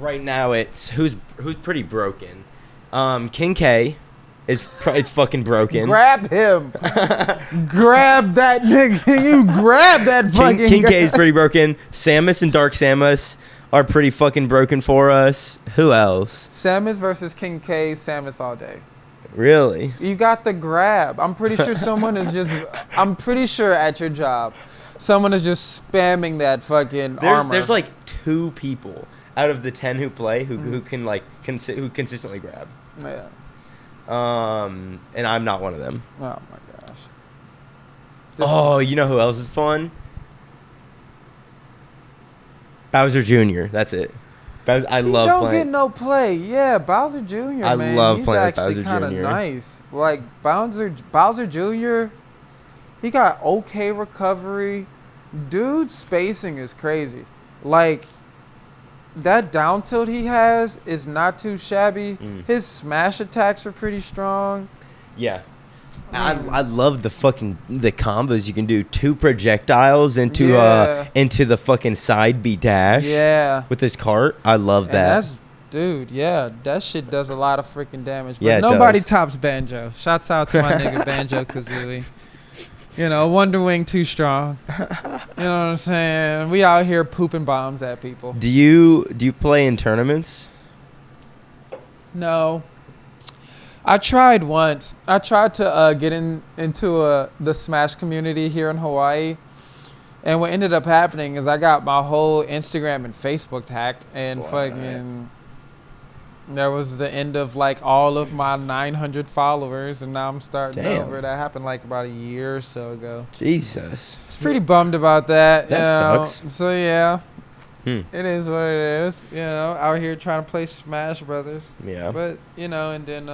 right now it's who's pretty broken. King K is fucking broken. Grab him. Grab that nigga. You grab that fucking King K is pretty broken. Samus and Dark Samus are pretty fucking broken for us. Who else? Samus versus King K. Samus all day. Really? You got the grab. I'm pretty sure someone is just. I'm pretty sure at your job, someone is just spamming that fucking armor. There's like 2 people out of the 10 who play who can like who consistently grab. Yeah. And I'm not one of them. Oh my gosh. You know who else is fun? Bowser Jr. That's it. I love don't playing. get no play. Yeah, Bowser Jr. I man, love he's playing with actually Bowser kind of Jr. nice. Like Bowser Jr. He got okay recovery. Dude's spacing is crazy. Like that down tilt he has is not too shabby. His smash attacks are pretty strong. Yeah. I love the combos you can do. 2 projectiles into the fucking side B dash. Yeah. With his cart. I love that. That shit does a lot of freaking damage. But yeah, nobody tops Banjo. Shouts out to my nigga Banjo Kazooie. You know, Wonder Wing too strong. You know what I'm saying? We out here pooping bombs at people. Do you play in tournaments? No. I tried once. I tried to get into the Smash community here in Hawaii. And what ended up happening is I got my whole Instagram and Facebook hacked. And fucking... That was the end of like all of my 900 followers, and now I'm starting over. That happened like about a year or so ago. Jesus. It's pretty bummed about that. That sucks. So yeah, it is what it is. You know, out here trying to play Smash Brothers. Yeah. But you know, and then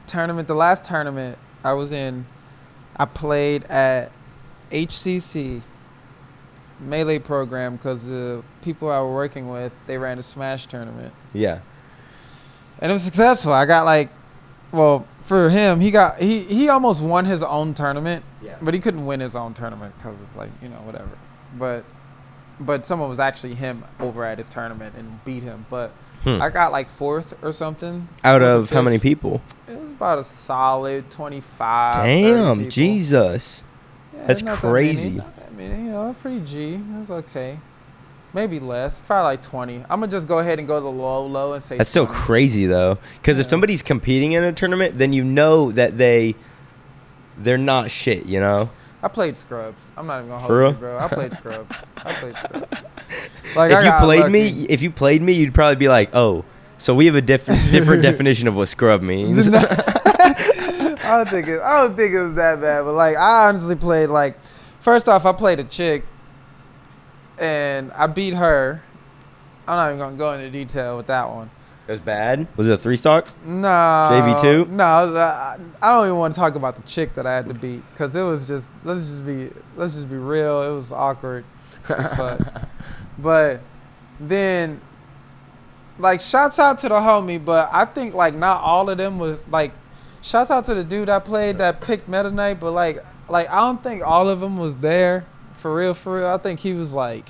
the last tournament I was in, I played at HCC. Melee program because the people I were working with, they ran a Smash tournament. Yeah. And it was successful. I got for him, he almost won his own tournament. Yeah. But he couldn't win his own tournament because it's like, you know, whatever. But someone was actually him over at his tournament and beat him. But I got like 4th or something. Out of how many people? It was about a solid 25. Damn, Jesus. Yeah, that's crazy. I mean, you know, pretty G. That's okay. Maybe less. Probably like 20. I'm going to just go ahead and go to low and say That's 20. so crazy, though. Because if somebody's competing in a tournament, then you know that they're not shit, you know? I played Scrubs. I'm not even going to For hold real? you, bro. I played Scrubs. Like, if you played me, you'd probably be like, oh, so we have a different definition of what scrub means. I don't think it was that bad. But, like, I honestly played, like... First off, I played a chick, and I beat her. I'm not even going to go into detail with that one. It was bad? Was it a 3-stock? No. JV2? No, I don't even want to talk about the chick that I had to beat because it was just, let's just be real. It was awkward as fuck. But then, like, shouts out to the homie, but I think, like, not all of them was, like, shouts out to the dude I played that picked Meta Knight, but, like, I don't think all of them was there for real. I think he was like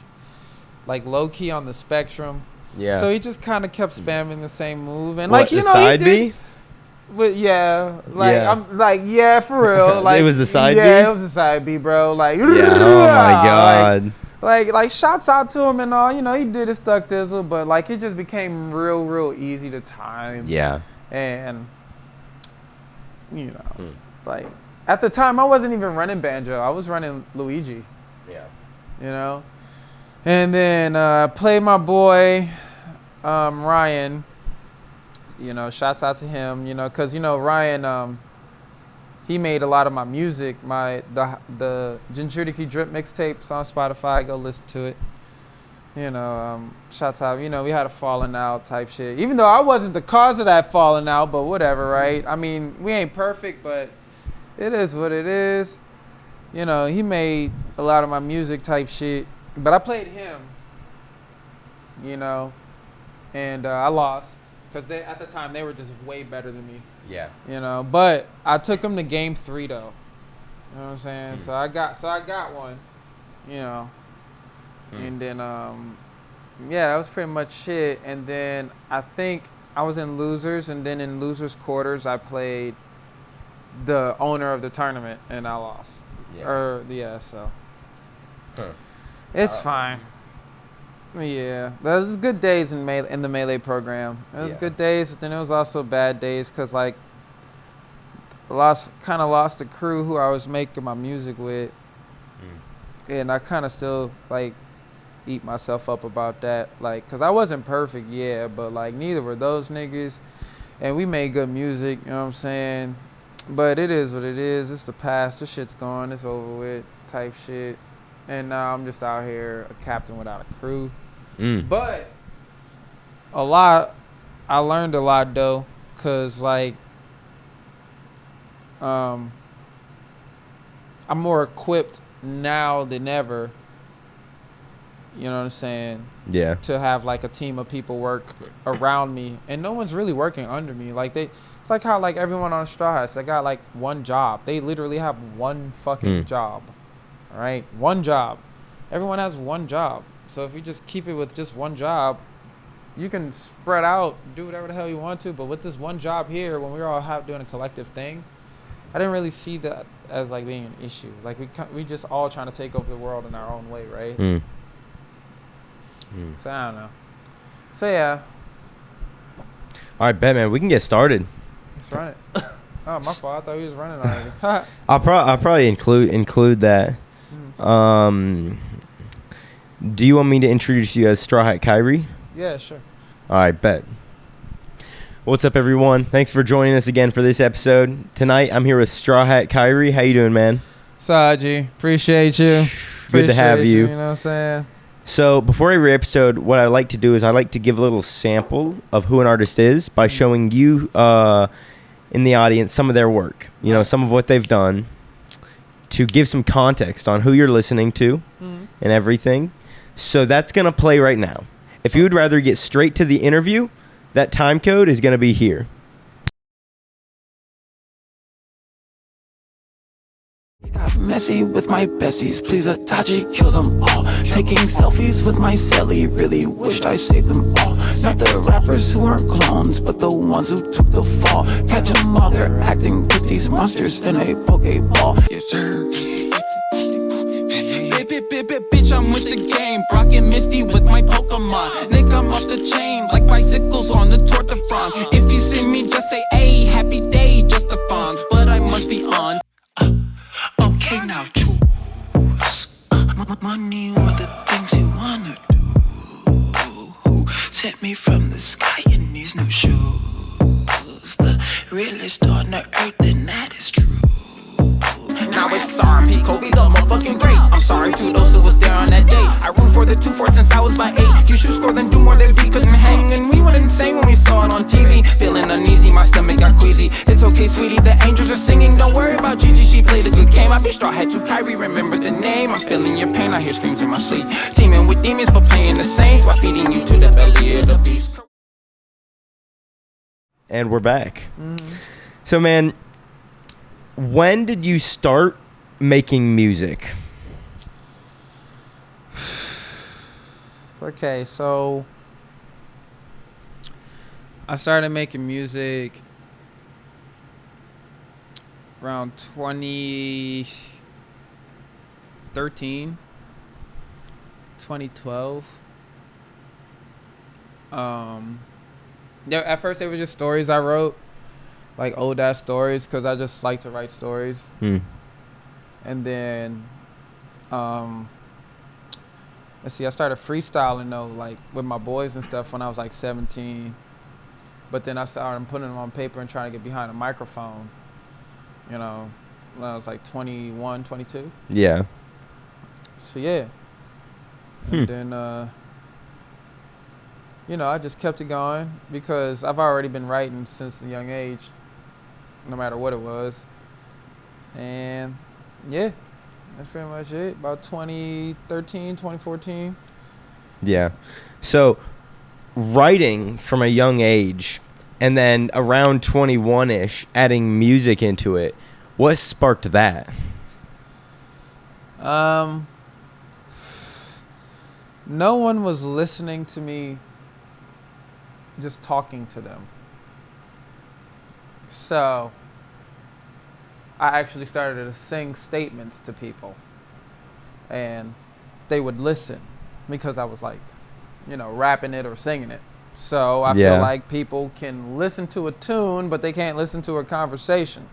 low key on the spectrum. Yeah. So he just kind of kept spamming the same move and what, like you know side he did. B? But yeah, like Yeah. I'm like yeah for real. Like it was the side B. Yeah, it was the side B, bro. Like yeah. Oh my god. Like shouts out to him and all. You know he did his stuck thizzle, but like it just became real easy to time. Yeah. And you know like. At the time, I wasn't even running Banjo. I was running Luigi. Yeah. You know? And then played my boy, Ryan. You know, shouts out to him, you know, because, you know, Ryan, he made a lot of my music. The Jinchuriki Drip mixtapes on Spotify. Go listen to it. You know, shouts out. You know, we had a falling out type shit. Even though I wasn't the cause of that falling out, but whatever, right? I mean, we ain't perfect, but... It is what it is. You know, he made a lot of my music type shit. But I played him, you know, and I lost. Because at the time, they were just way better than me. Yeah. You know, but I took him to game 3, though. You know what I'm saying? So I got one, you know. And then yeah, that was pretty much it. And then I think I was in losers, and then in losers quarters I played the owner of the tournament, and I lost. So it's fine. Yeah, there's good days in the Melee program. It was good days, but then it was also bad days because like lost the crew who I was making my music with, and I kind of still like eat myself up about that, like because I wasn't perfect, but like neither were those niggas, and we made good music. You know what I'm saying? But it is what it is. It's the past. The shit's gone. It's over with type shit. And now I'm just out here, a captain without a crew. But I learned a lot though, cause like, I'm more equipped now than ever. You know what I'm saying? Yeah. To have like a team of people work around me, and no one's really working under me. Like it's like how like everyone on Straw Hats, they got like one job. They literally have one fucking job. All right, one job. Everyone has one job. So if you just keep it with just one job, you can spread out, do whatever the hell you want to. But with this one job here, when we were all doing a collective thing, I didn't really see that as like being an issue. Like we just all trying to take over the world in our own way, right? So I don't know. So yeah. All right, bet, man. We can get started. Let's run it. Oh, my fault. I thought we was running already. I'll probably include that. Do you want me to introduce you as Straw Hat Khiry? Yeah, sure. All right, bet. What's up, everyone? Thanks for joining us again for this episode. Tonight, I'm here with Straw Hat Khiry. How you doing, man? Saji, appreciate you. Good to have you. You know what I'm saying? So before every episode, what I like to do is I like to give a little sample of who an artist is by showing you in the audience some of their work. You know, some of what they've done to give some context on who you're listening to and everything. So that's going to play right now. If you would rather get straight to the interview, that time code is going to be here. Got messy with my bessies, please Atachi, kill them all. Taking selfies with my celly, really wished I saved them all. Not the rappers who aren't clones, but the ones who took the fall. Catch them while they're acting with these monsters in a Pokeball. Yes, sir. Bitch, I'm with the game. Brock and Misty with my Pokemon. Nick, I'm off the chain like bicycles on the Tour de France. If you see me, just say, hey, happy day, just the fonts. But I must be on. Okay, now choose. Money or the things you wanna do. Set me from the sky in these new shoes. The realest on the earth, and that is true. Now it's RP Kobe, the motherfucking great. I'm sorry to those who was there on that day. I root for the 2-4 since I was by 8. You should score then do more than beat, couldn't hang. And we went insane when we saw it on TV. Feeling uneasy, my stomach got queasy. It's okay, sweetie, the angels are singing. Don't worry about Gigi, she played a good game. I be Straw Hat to Khiry, remember the name. I'm feeling your pain, I hear screams in my sleep. Teaming with demons, but playing the saints while feeding you to the belly of the beast. And we're back. So, man, when did you start making music? Okay, so I started making music around 2013, 2012. Yeah, at first they were just stories I wrote. Like old ass stories, because I just like to write stories. And then let's see, I started freestyling though, like with my boys and stuff when I was like 17. But then I started putting them on paper and trying to get behind a microphone, you know, when I was like 21, 22. Yeah. So yeah. And then you know, I just kept it going because I've already been writing since a young age, no matter what it was. And yeah, that's pretty much it. About 2013, 2014. Yeah. So writing from a young age and then around 21-ish, adding music into it, what sparked that? no one was listening to me just talking to them. So I actually started to sing statements to people, and they would listen because I was like, rapping it or singing it. So I feel like people can listen to a tune, but they can't listen to a conversation.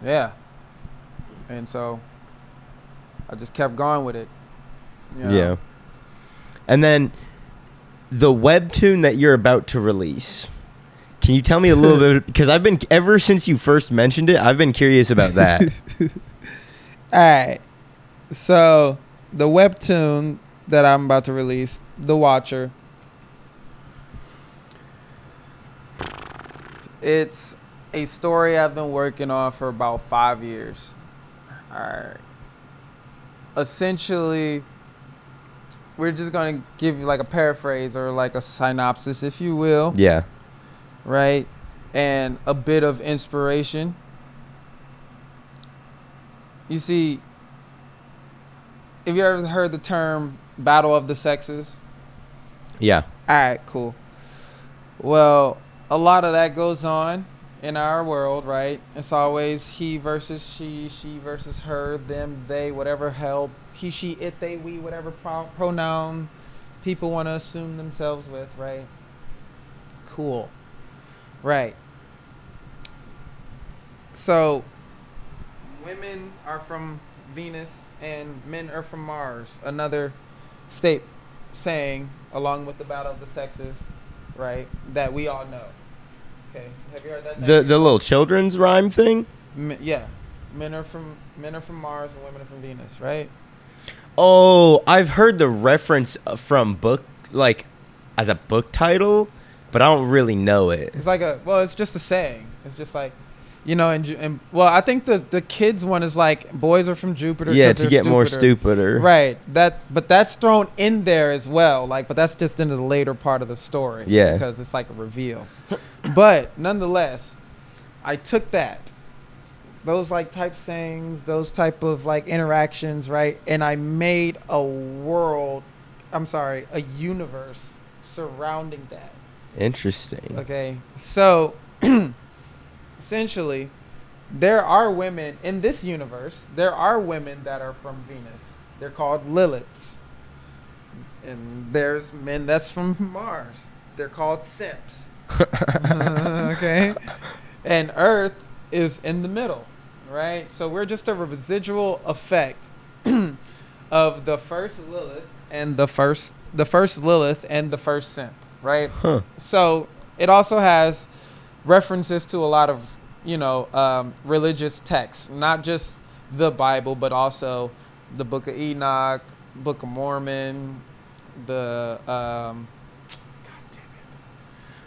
Yeah. And so I just kept going with it. Yeah. And then the webtoon that you're about to release, can you tell me a little bit? Because ever since you first mentioned it, I've been curious about that. All right. So the webtoon that I'm about to release, The Watcher, it's a story I've been working on for about 5 years. All right. Essentially, we're just going to give you like a paraphrase or like a synopsis, if you will. Yeah. Right? And a bit of inspiration. You see, have you ever heard the term battle of the sexes? Yeah. All right, cool. Well, a lot of that goes on in our world, right? It's always he versus she versus her, them, they, whatever hell, he, she, it, they, we, whatever pronoun people want to assume themselves with, right? Cool. Right. So, women are from Venus and men are from Mars. Another saying, along with the battle of the sexes, right, that we all know. Okay, have you heard that? The little children's rhyme thing? Yeah, men are from Mars and women are from Venus, right? Oh, I've heard the reference from book, like as a book title, but I don't really know it. It's like it's just a saying. It's just like, and I think the kids one is like boys are from Jupiter. Yeah, to get more stupider. Right. But that's thrown in there as well. Like, but that's just into the later part of the story. Yeah. Because it's like a reveal. But nonetheless, I took those like type sayings, those type of like interactions, right, and I made a universe surrounding that. Interesting. Okay, so. Essentially, there are women in this universe. There are women that are from Venus. They're called Liliths. And there's men that's from Mars. They're called simps. Okay? And Earth is in the middle, right? So we're just a residual effect of the first Lilith and the first Lilith and the first simp, right? Huh. So it also has references to a lot of religious texts, not just the Bible, but also the Book of Enoch, Book of Mormon, the God damn it,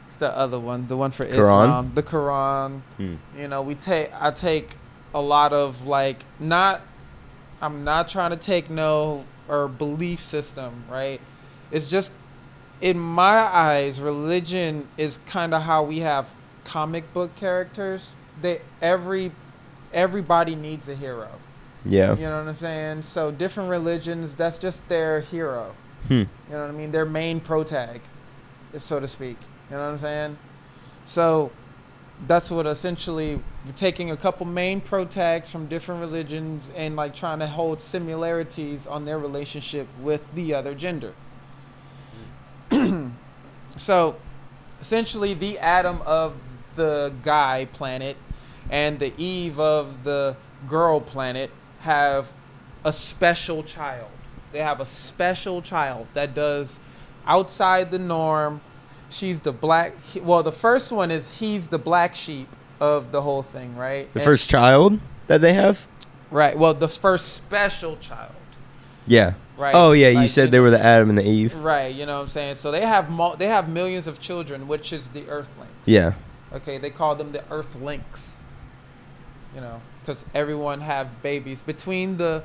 it's the other one, the one for Quran? Islam, the Quran. I take a lot of like I'm not trying to take no or belief system, right? It's just in my eyes, religion is kind of how we have comic book characters. Everybody needs a hero. Yeah. You know what I'm saying? So different religions, that's just their hero. You know what I mean? Their main protag, so to speak. You know what I'm saying? So that's what essentially taking a couple main protags from different religions and like trying to hold similarities on their relationship with the other gender. So essentially the Adam of the guy planet and the Eve of the girl planet have a special child. They have a special child that does outside the norm. She's the the first one is he's the black sheep of the whole thing, right? The first child that they have? Right. Well, the first special child. Yeah. Right. Oh, yeah. You said they were the Adam and the Eve. Right. You know what I'm saying? So they have millions of children, which is the Earthlings. Yeah. Okay. They call them the Earthlinks. Because everyone have babies between the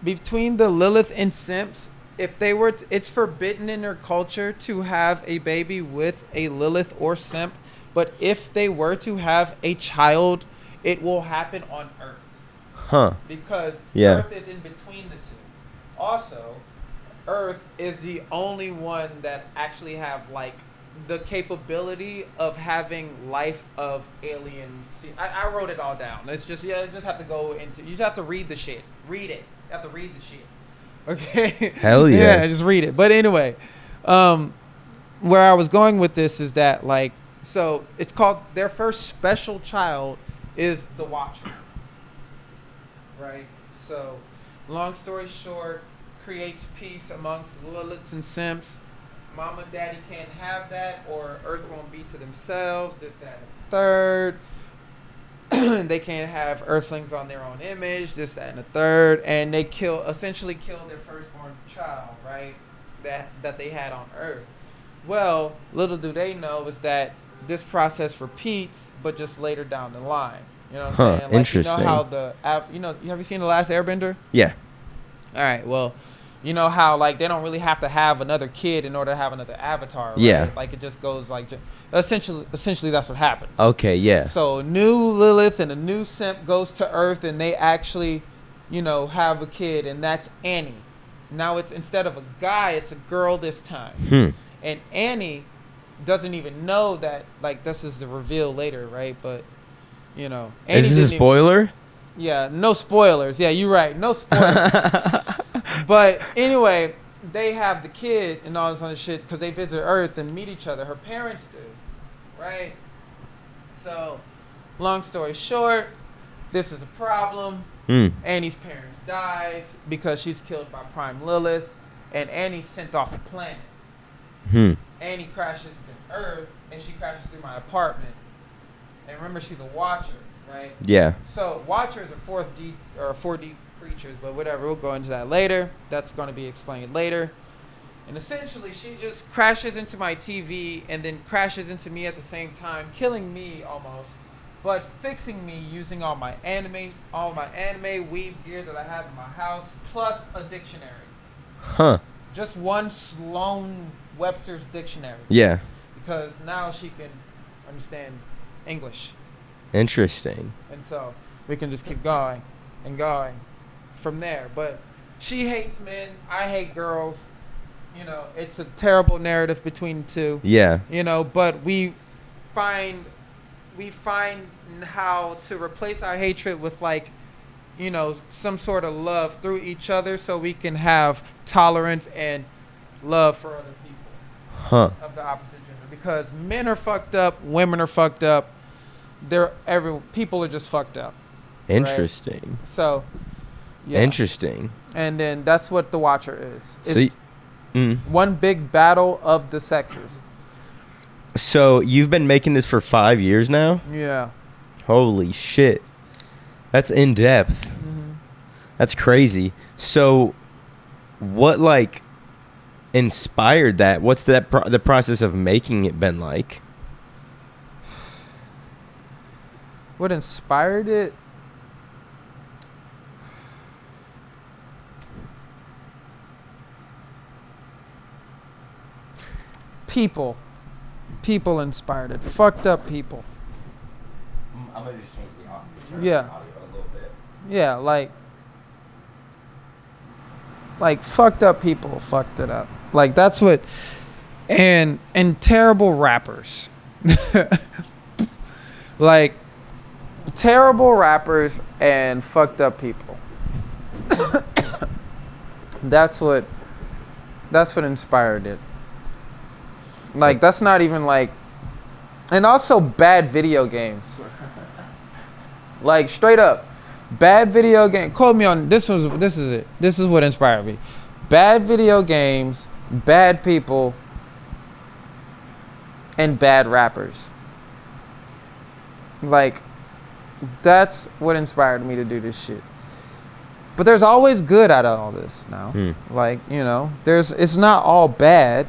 Lilith and simps. If they were, it's forbidden in their culture to have a baby with a Lilith or simp. But if they were to have a child, it will happen on Earth. Huh. Because Yeah. Earth is in between the two. also, Earth is the only one that actually have like the capability of having life of alien. See, I wrote it all down. It's just you just have to go into. You just have to read the shit. Read it. You have to read the shit. Okay. Hell yeah. Yeah, just read it. But anyway, where I was going with this is that like, so it's called their first special child is the Watcher. Right. So, long story short, creates peace amongst Liliths and Simps. Mama, daddy can't have that, or Earth won't be to themselves. This, that, and the third. They can't have Earthlings on their own image. This, that, and the third. And they essentially kill their firstborn child, right? That they had on Earth. Well, little do they know is that this process repeats, but just later down the line. You know what I'm saying? Like, interesting. You know how have you seen The Last Airbender? Yeah. All right. Well, you know how like they don't really have to have another kid in order to have another avatar. Right? Yeah. Like it just goes like essentially that's what happens. Okay. Yeah. So new Lilith and a new Simp goes to Earth and they actually, you know, have a kid, and that's Annie. Now it's instead of a guy, it's a girl this time. And Annie doesn't even know that. Like this is the reveal later, right? But you know, Annie is this a spoiler? Yeah, no spoilers. Yeah, you're right. No spoilers. But anyway, they have the kid and all this other shit because they visit Earth and meet each other. Her parents do, right? So, long story short, this is a problem. Annie's parents dies because she's killed by Prime Lilith, and Annie's sent off the planet. Annie crashes into Earth, and she crashes through my apartment. And remember, she's a Watcher, right? Yeah. So Watchers are 4D creatures, but whatever. We'll go into that later. That's going to be explained later. And essentially, she just crashes into my TV and then crashes into me at the same time, killing me almost, but fixing me using all my anime weeb gear that I have in my house, plus a dictionary. Just one Sloan Webster's dictionary. Yeah. Because now she can understand English. Interesting. And so we can just keep going and going from there. But she hates men. I hate girls. You know, it's a terrible narrative between the two. Yeah. You know, but we find how to replace our hatred with like, you know, some sort of love through each other so we can have tolerance and love for other people of the opposite gender. Because men are fucked up, women are fucked up. People are just fucked up. Interesting. Right? So, yeah. Interesting. And then that's what the Watcher is. It's so, one big battle of the sexes. So you've been making this for 5 years now? Yeah. Holy shit. That's in depth. That's crazy. So what like inspired that? What's the process of making it been like? What inspired it? People inspired it. Fucked up people. I'm gonna just change the audio. Yeah. A little bit. Yeah, like fucked up people fucked it up. Like that's what, and terrible rappers. Like terrible rappers and fucked up people. That's what inspired it. Like that's not even like, and also bad video games. Like straight up, bad video game. Quote me on this. This is it. This is what inspired me. Bad video games, bad people, and bad rappers. Like that's what inspired me to do this shit. But there's always good out of all this now. Like, you know, it's not all bad.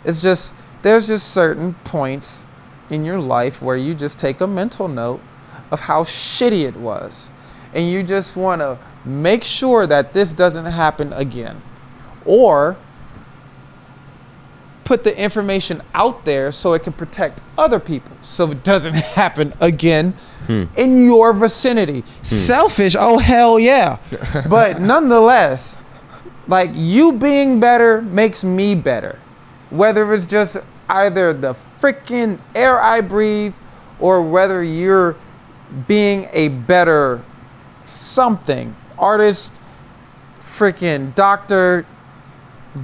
It's just there's just certain points in your life where you just take a mental note of how shitty it was, and you just want to make sure that this doesn't happen again, or put the information out there so it can protect other people so it doesn't happen again in your vicinity. Selfish, oh hell yeah. But nonetheless, Like, you being better makes me better. Whether it's just either the freaking air I breathe or whether you're being a better something, artist, freaking doctor,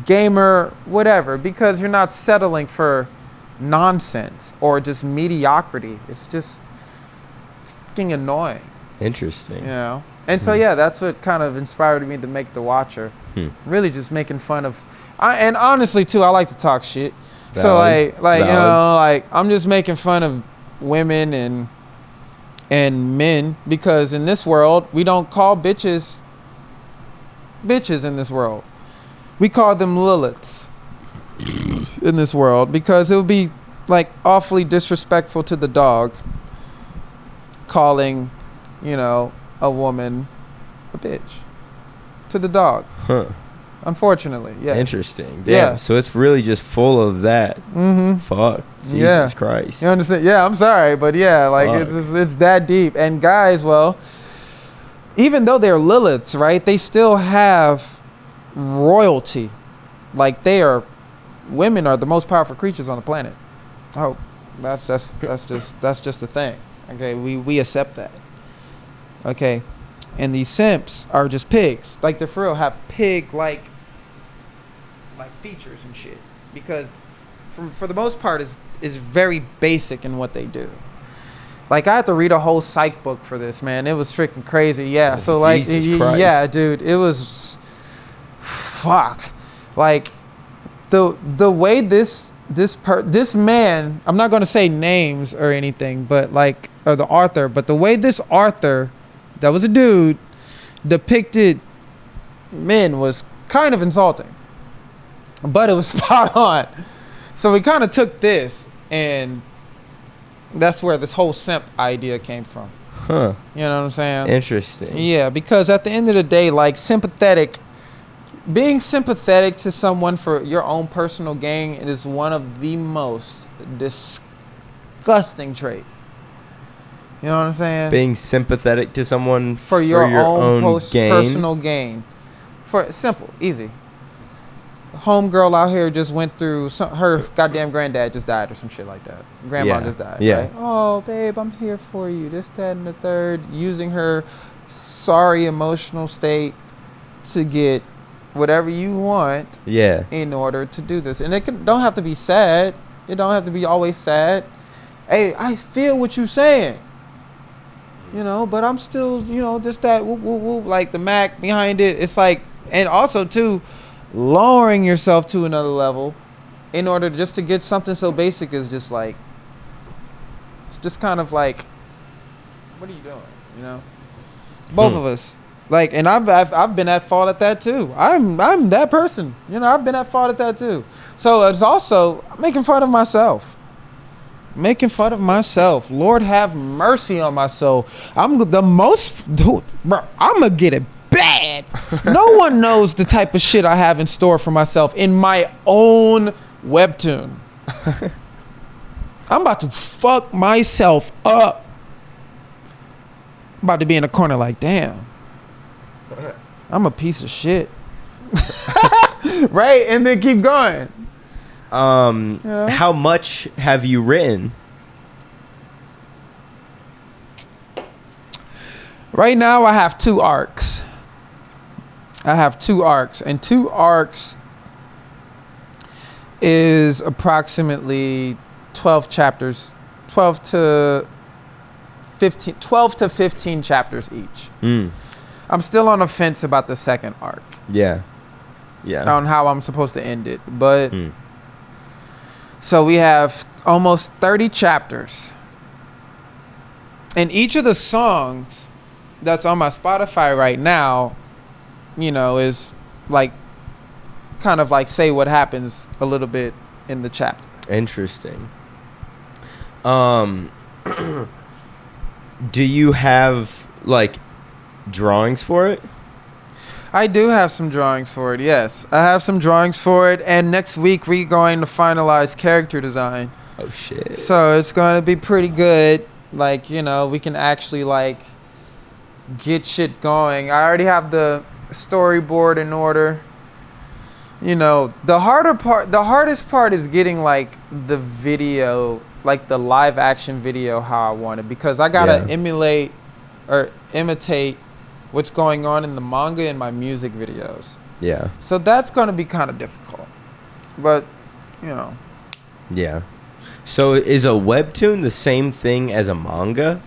gamer, whatever, because you're not settling for nonsense or just mediocrity. It's just fucking annoying. Interesting. You know? And so, yeah, that's what kind of inspired me to make The Watcher. Really just making fun of, and honestly, too, I like to talk shit. Valid. So, like Valid. you know, like, I'm just making fun of women and men, because in this world, we don't call bitches in this world. We call them Liliths in this world, because it would be, like, awfully disrespectful to the dog calling, you know, a woman a bitch to the dog. Huh. Unfortunately, yes. Interesting. Damn. Yeah. So it's really just full of that. Fuck. Jesus Christ. You understand? Yeah, I'm sorry, but yeah, like, it's that deep. And guys, well, even though they're Liliths, right, they still have royalty. Like, women are the most powerful creatures on the planet. Oh, that's just the thing. Okay, we accept that. Okay, and these simps are just pigs. Like, they for real have pig like features and shit, because for the most part is very basic in what they do. Like, I had to read a whole psych book for this, man. It was freaking crazy. Yeah. So, like, yeah, dude, it was fuck. Like, the way this man, I'm not going to say names or anything, but like, or the author, but the way this author, that was a dude, depicted men was kind of insulting, but it was spot on. So we kind of took this, and that's where this whole simp idea came from. Huh. You know what I'm saying? Interesting. Yeah, because at the end of the day, like, being sympathetic to someone for your own personal gain is one of the most disgusting traits. You know what I'm saying? Being sympathetic to someone for your own gain. Personal gain. For simple, easy. Homegirl out here just went through her goddamn granddad just died or some shit like that. Grandma just died. Yeah. Right? Oh, babe, I'm here for you. This, that, and the third. Using her sorry emotional state to get whatever you want. Yeah. In order to do this, and don't have to be sad. It don't have to be always sad. Hey, I feel what you're saying. You know, but I'm still, you know, just that whoop, whoop, whoop, like the Mac behind it. It's like, and also too, lowering yourself to another level in order just to get something so basic is just like, it's just kind of like, what are you doing? You know, both of us. Like, and I've been at fault at that too. I'm that person. You know, I've been at fault at that too. So it's also making fun of myself. Making fun of myself. Lord have mercy on my soul. I'm the most, dude, bro, I'm gonna get it bad. No one knows the type of shit I have in store for myself in my own webtoon. I'm about to fuck myself up. I'm about to be in a corner like, damn, I'm a piece of shit. Right? And then keep going. Yeah. How much have you written? Right now I have 2 arcs. And 2 arcs is approximately 12 chapters, 12 to 15 chapters each. I'm still on the fence about the second arc. Yeah. On how I'm supposed to end it, but so we have almost 30 chapters, and each of the songs that's on my Spotify right now, you know, is like kind of like say what happens a little bit in the chapter. Interesting. Do you have like drawings for it? I do have some drawings for it, yes. I have some drawings for it, and next week we're going to finalize character design. Oh, shit. So it's going to be pretty good. Like, you know, we can actually, like, get shit going. I already have the storyboard in order. you know, the hardest part is getting like the video, like the live action video how I want it, because I gotta emulate or imitate what's going on in the manga in my music videos. Yeah. So that's gonna be kind of difficult, but you know. Yeah. So is a webtoon the same thing as a manga?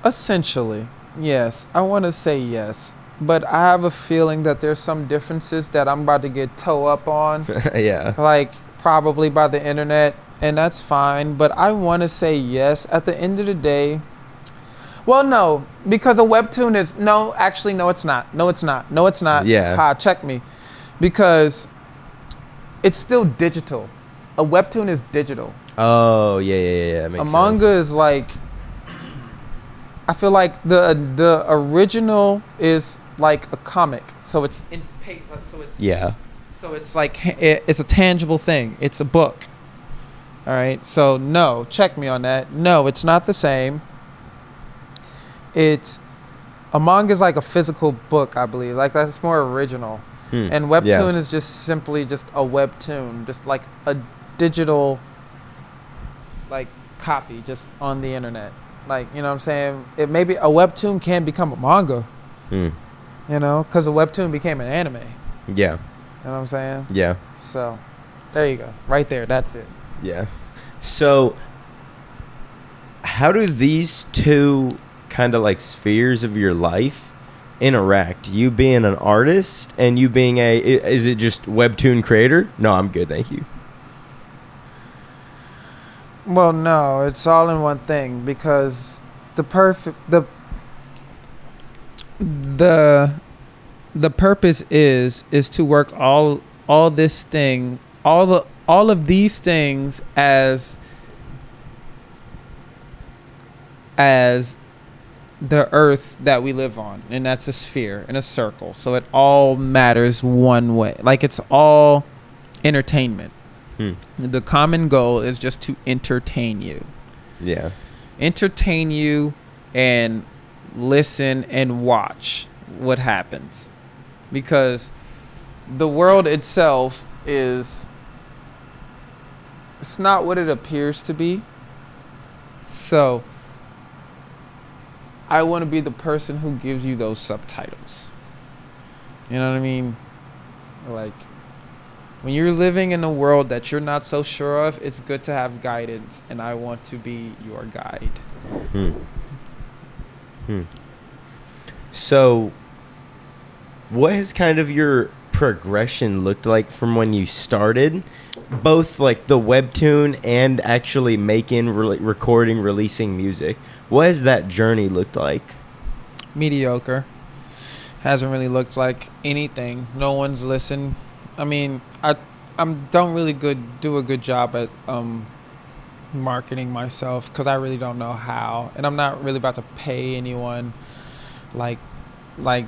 Essentially, yes. I want to say yes, but I have a feeling that there's some differences that I'm about to get toe up on. Yeah. Like probably by the internet, and that's fine. But I want to say yes. At the end of the day, well, no, because a webtoon is no. Actually, no, it's not. No, it's not. No, it's not. Yeah. Ha, check me, because it's still digital. A webtoon is digital. Oh, yeah. Makes a manga sense. is like, I feel like the original is like a comic, so it's in paper, so it's like it's a tangible thing. It's a book. All right, so no, check me on that. No, it's not the same. It's a manga is like a physical book, I believe. Like that's more original, and webtoon is just simply just a webtoon, just like a digital like copy just on the internet. Like, you know what I'm saying? It maybe a webtoon can become a manga. You know, because a webtoon became an anime. Yeah. You know what I'm saying? Yeah. So, there you go. Right there. That's it. Yeah. So, how do these two kind of like spheres of your life interact? You being an artist and you being is it just webtoon creator? No, I'm good. Thank you. Well, no, it's all in one thing, because the purpose is to work all of these things as the earth that we live on, and that's a sphere in a circle, so it all matters one way, like it's all entertainment. The common goal is just to entertain you. Yeah. Entertain you and listen and watch what happens. Because the world itself it's not what it appears to be. So I want to be the person who gives you those subtitles. You know what I mean? Like, when you're living in a world that you're not so sure of, it's good to have guidance, and I want to be your guide. So, what has kind of your progression looked like from when you started, both like the webtoon and actually making, recording, releasing music? What has that journey looked like? Mediocre. Hasn't really looked like anything. No one's listened. I mean, I don't really do a good job at marketing myself, because I really don't know how, and I'm not really about to pay anyone like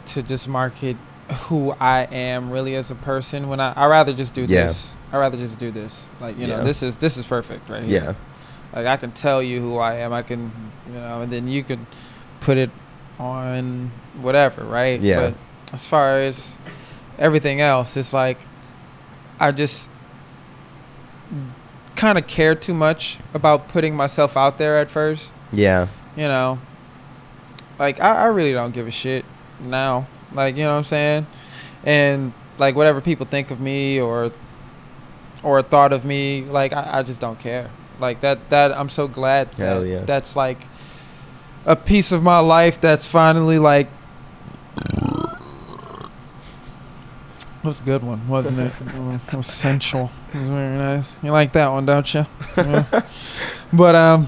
to just market who I am really as a person. When I rather just do this. I rather just do this. Like, you know, this is perfect right here. Yeah. Like, I can tell you who I am. I can, you know, and then you could put it on whatever, right? Yeah. But as far as everything else, it's like I just kind of care too much about putting myself out there at first. Yeah. You know, like I really don't give a shit now. Like, you know what I'm saying? And like whatever people think of me or thought of me, like I just don't care. Like that I'm so glad that that's like a piece of my life that's finally like. That was a good one, wasn't it? It was sensual. It was very nice. You like that one, don't you? Yeah. But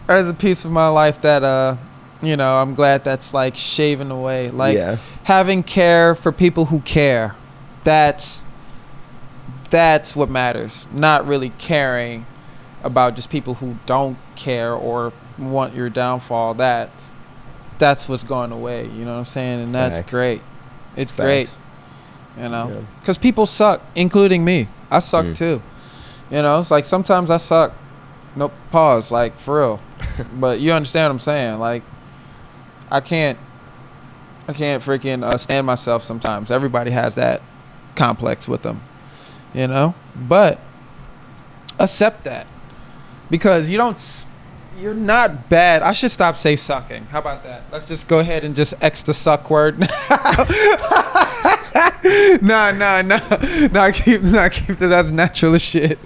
there's a piece of my life that you know, I'm glad that's like shaving away. Like having care for people who care. That's what matters. Not really caring about just people who don't care or want your downfall. That's what's going away. You know what I'm saying? And that's great. It's great. You know, because people suck, including me. I suck too. You know, it's like sometimes I suck. Nope. Pause. Like, for real. But you understand what I'm saying? Like, I can't freaking stand myself sometimes. Everybody has that complex with them, you know? But accept that, because you're not bad. I should stop say sucking. How about that? Let's just go ahead and just X the suck word. Nah, keep that. That's natural as shit.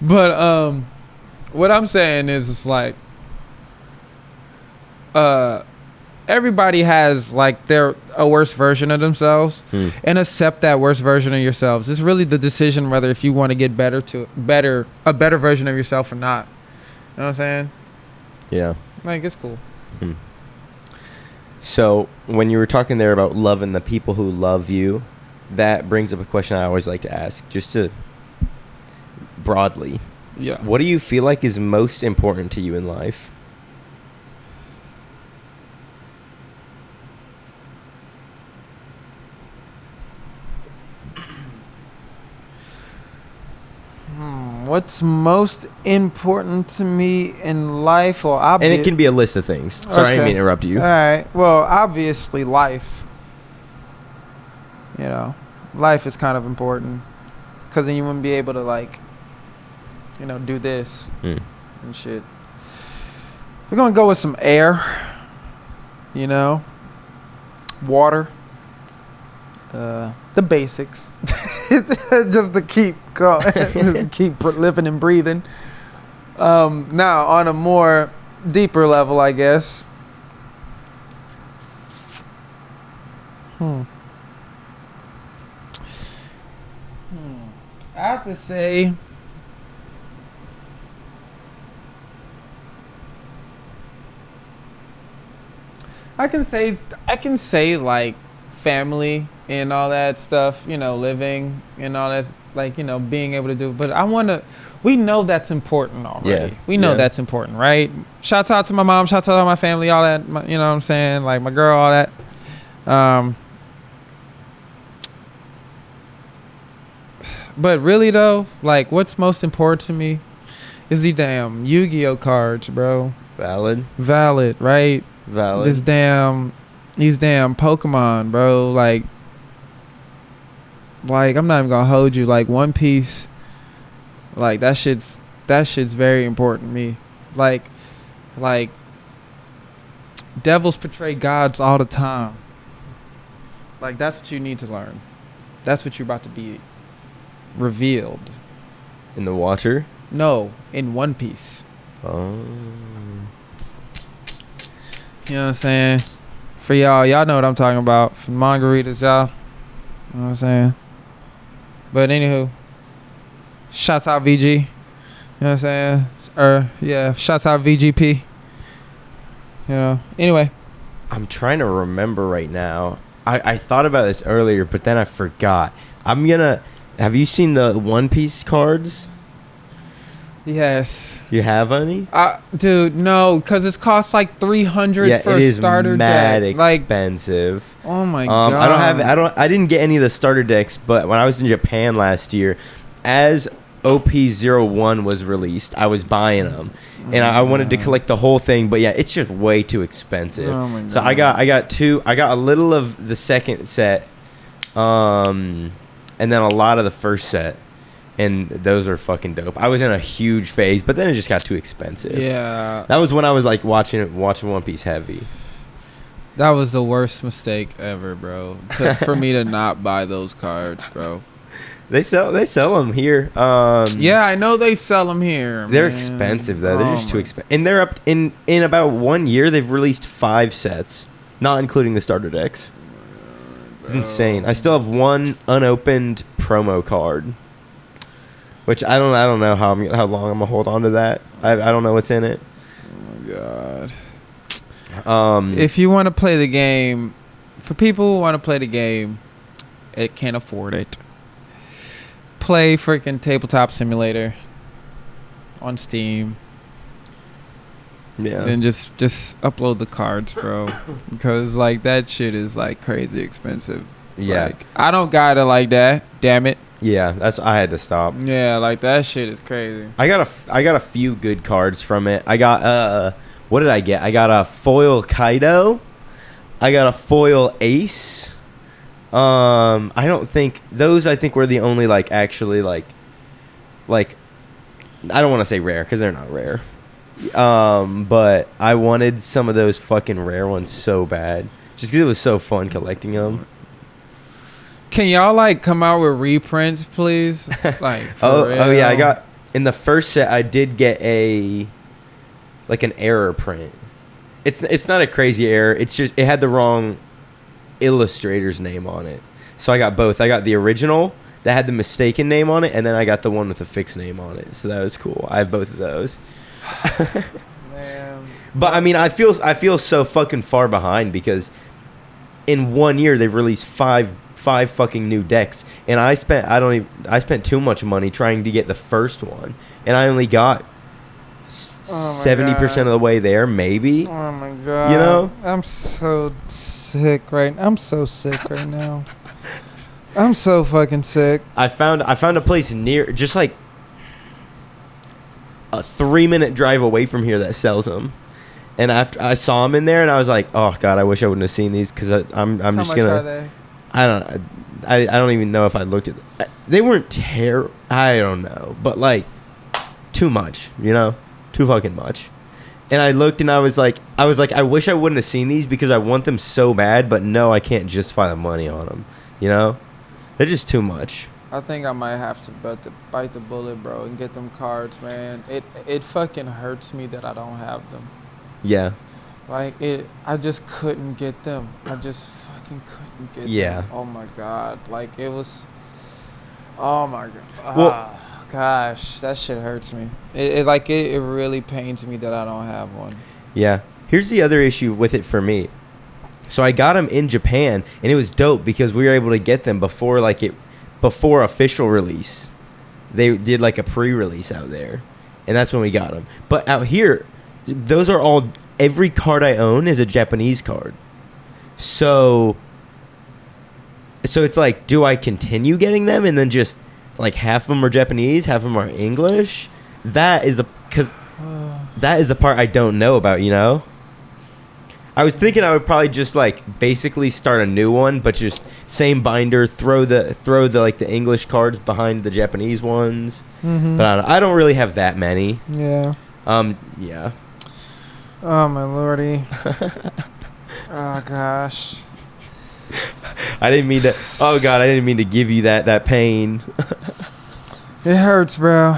But what I'm saying is, it's like, everybody has like a worse version of themselves, and accept that worst version of yourselves. It's really the decision whether if you want to get a better version of yourself or not. You know what I'm saying? Yeah. Like, it's cool. So when you were talking there about loving the people who love you, that brings up a question I always like to ask, just to broadly. Yeah. What do you feel like is most important to you in life? What's most important to me in life? Or And it can be a list of things. Sorry, I didn't mean to interrupt you. All right. Well, obviously, life. You know, life is kind of important, because then you wouldn't be able to, like, you know, do this and shit. We're gonna go with some air. You know, water. The basics. Just to keep going, just to keep living and breathing. Now, on a more deeper level, I guess. I have to say, I can say like family and all that stuff, you know, living and all that, like, you know, being able to do. But we know that's important already. Yeah. We know that's important, right? Shouts out to my mom, shouts out to my family, all that, you know what I'm saying? Like, my girl, all that. But really, though, like, what's most important to me is the damn Yu-Gi-Oh cards, bro. Valid, right? Valid. These damn Pokemon, bro. Like, I'm not even gonna hold you. Like, One Piece, like, that shit's very important to me. Like devils portray gods all the time. Like, that's what you need to learn. That's what you're about to be revealed. In the water? No, in One Piece. Oh. You know what I'm saying? For y'all know what I'm talking about. For margaritas, y'all. You know what I'm saying? But anywho, shouts out VG. You know what I'm saying? Shouts out VGP. You know. Anyway. I'm trying to remember right now. I thought about this earlier, but then I forgot. Have you seen the One Piece cards? Yes. You have any? Dude, no, because it's cost like $300 for a starter deck. It is mad expensive. Like, oh my god. I didn't get any of the starter decks, but when I was in Japan last year, as OP01 was released, I was buying them. And I wanted to collect the whole thing, but yeah, it's just way too expensive. Oh my god. So I got two. I got a little of the second set, and then a lot of the first set. And those are fucking dope. I was in a huge phase, but then it just got too expensive. Yeah. That was when I was like watching One Piece heavy. That was the worst mistake ever, bro. For me to not buy those cards, bro. They sell them here. Yeah, I know they sell them here. They're man. expensive though. They're just too expensive. And they're up in about 1 year. They've released 5 sets, not including the starter decks. It's insane. I still have one unopened promo card. Which I don't know how long I'm gonna hold on to that. I don't know what's in it. Oh my god. If you want to play the game, for people who want to play the game, it can't afford it. Play freaking Tabletop Simulator on Steam. Yeah. Then just upload the cards, bro. Because like that shit is like crazy expensive. Yeah. Like, I don't got it like that. Damn it. Yeah, I had to stop. Yeah, like that shit is crazy. I got a few good cards from it. I got What did I get? I got a foil Kaido. I got a foil Ace. I don't think those. I think were the only like actually like I don't want to say rare because they're not rare. But I wanted some of those fucking rare ones so bad, just because it was so fun collecting them. Can y'all like come out with reprints, please? Like, oh real? yeah, I got in the first set. I did get an error print. It's not a crazy error. It's just it had the wrong illustrator's name on it. So I got both. I got the original that had the mistaken name on it, and then I got the one with the fixed name on it. So that was cool. I have both of those. Man. But I mean, I feel so fucking far behind because in 1 year they've released five fucking new decks, and I spent too much money trying to get the first one, and I only got 70% of the way there, maybe. Oh my god! You know, I'm so sick right now. I'm so fucking sick. I found a place near, just like a 3-minute drive away from here that sells them, and after I saw them in there, and I was like, oh god, I wish I wouldn't have seen these because I'm just gonna. How much are they? I don't even know if I looked at them. They weren't terrible. I don't know, but like too much, you know, too fucking much. And I looked and I was like, I wish I wouldn't have seen these because I want them so bad, but no, I can't justify the money on them. You know, they're just too much. I think I might have to bite the bullet, bro, and get them cards, man. It fucking hurts me that I don't have them. Yeah. Like I just couldn't get them. I just fucking couldn't get them. Oh my god. Like it was. Oh my god. Well, gosh, that shit hurts me. It really pains me that I don't have one. Yeah. Here's the other issue with it for me. So I got them in Japan, and it was dope because we were able to get them before official release. They did like a pre-release out there, and that's when we got them. But out here, those are all. Every card I own is a Japanese card. So it's like, do I continue getting them and then just like half of them are Japanese, half of them are English? That is the part I don't know about, you know? I was thinking I would probably just like basically start a new one, but just same binder, throw the like the English cards behind the Japanese ones. Mm-hmm. But I don't really have that many. Yeah. Yeah. Oh my lordy. Oh gosh. I didn't mean to give you that pain. It hurts, bro.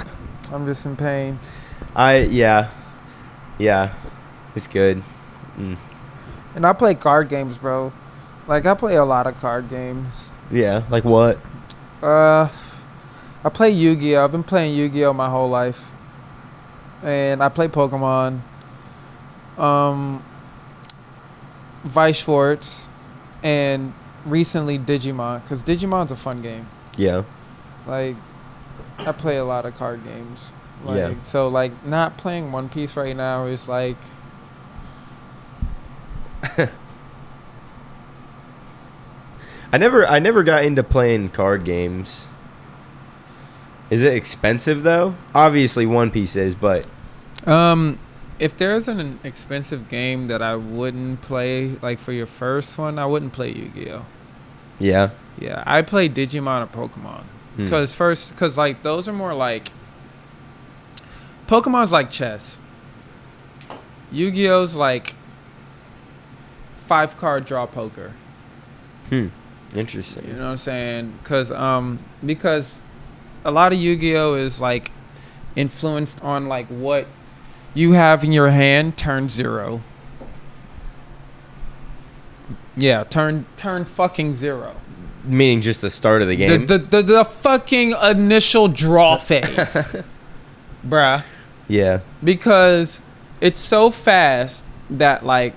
I'm just in pain. Yeah. It's good. And I play card games, bro. Like I play a lot of card games. Yeah, like what? I play Yu-Gi-Oh. I've been playing Yu-Gi-Oh my whole life. And I play Pokemon. Vice Schwartz, and recently Digimon, because Digimon's a fun game. Yeah. Like, I play a lot of card games. Like, yeah. So, like, not playing One Piece right now is like... I never got into playing card games. Is it expensive, though? Obviously, One Piece is, but... If there's an expensive game that I wouldn't play, like for your first one, I wouldn't play Yu-Gi-Oh. Yeah. Yeah, I play Digimon or Pokemon. Because like those are more like Pokemon's like chess. Yu-Gi-Oh's like 5-card draw poker. Interesting. You know what I'm saying? Because a lot of Yu-Gi-Oh is like influenced on like what you have in your hand, turn 0. Yeah, turn fucking 0. Meaning just the start of the game? The fucking initial draw phase. Bruh. Yeah. Because it's so fast that, like,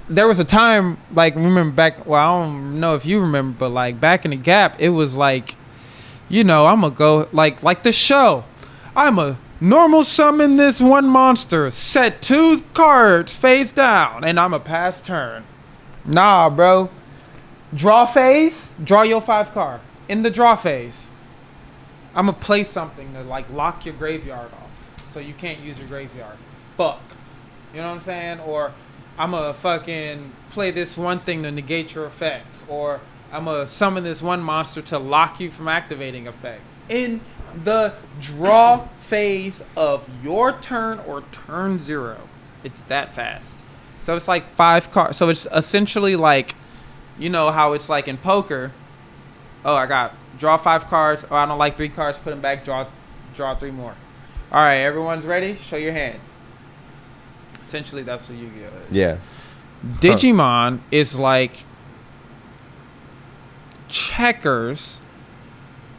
there was a time, like, remember back, well, I don't know if you remember, but, like, back in the Gap, it was like, you know, I'm going to go, like the show. I'm a normal summon this one monster, set 2 cards face down, and I'm a pass turn. Nah, bro. Draw phase, draw your 5 card. In the draw phase, I'm gonna play something to like lock your graveyard off, so you can't use your graveyard. Fuck. You know what I'm saying? Or I'm going to fucking play this one thing to negate your effects. Or I'm going to summon this one monster to lock you from activating effects. In the draw phase of your turn or turn 0. It's that fast. So it's like 5 cards. So it's essentially like, you know how it's like in poker. Oh, I got draw 5 cards. Oh, I don't like 3 cards. Put them back. Draw 3 more. All right, everyone's ready? Show your hands. Essentially, that's what Yu-Gi-Oh is. Yeah. Digimon is like checkers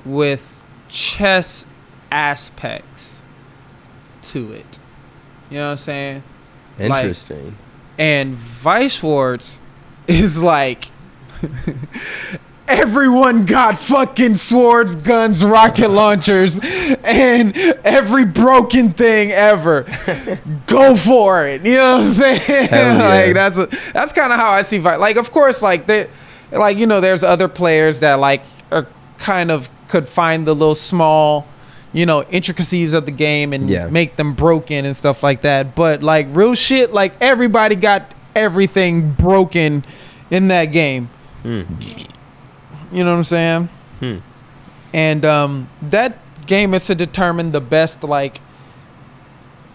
with chess aspects to it. You know what I'm saying? Interesting. Like, and Vice Wars is like everyone got fucking swords, guns, rocket launchers, and every broken thing ever. Go for it. You know what I'm saying? Yeah. Like that's kind of how I see Like, of course, like you know, there's other players that like are kind of could find the little small, you know, intricacies of the game and make them broken and stuff like that. But like real shit, like everybody got everything broken in that game. You know what I'm saying? And that game is to determine the best, like,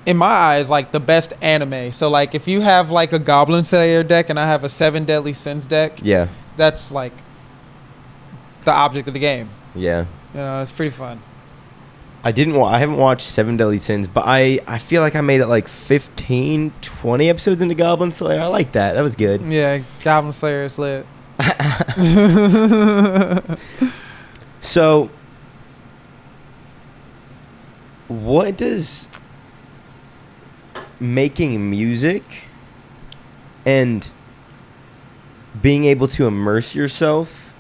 in my eyes, like the best anime. So like if you have like a Goblin Slayer deck and I have a 7 Deadly Sins deck, that's like the object of the game. Yeah. You know, it's pretty fun. I haven't watched 7 Deadly Sins, but I feel like I made it like 15, 20 episodes into Goblin Slayer. I like that. That was good. Yeah, Goblin Slayer is lit. So, what does making music and being able to immerse yourself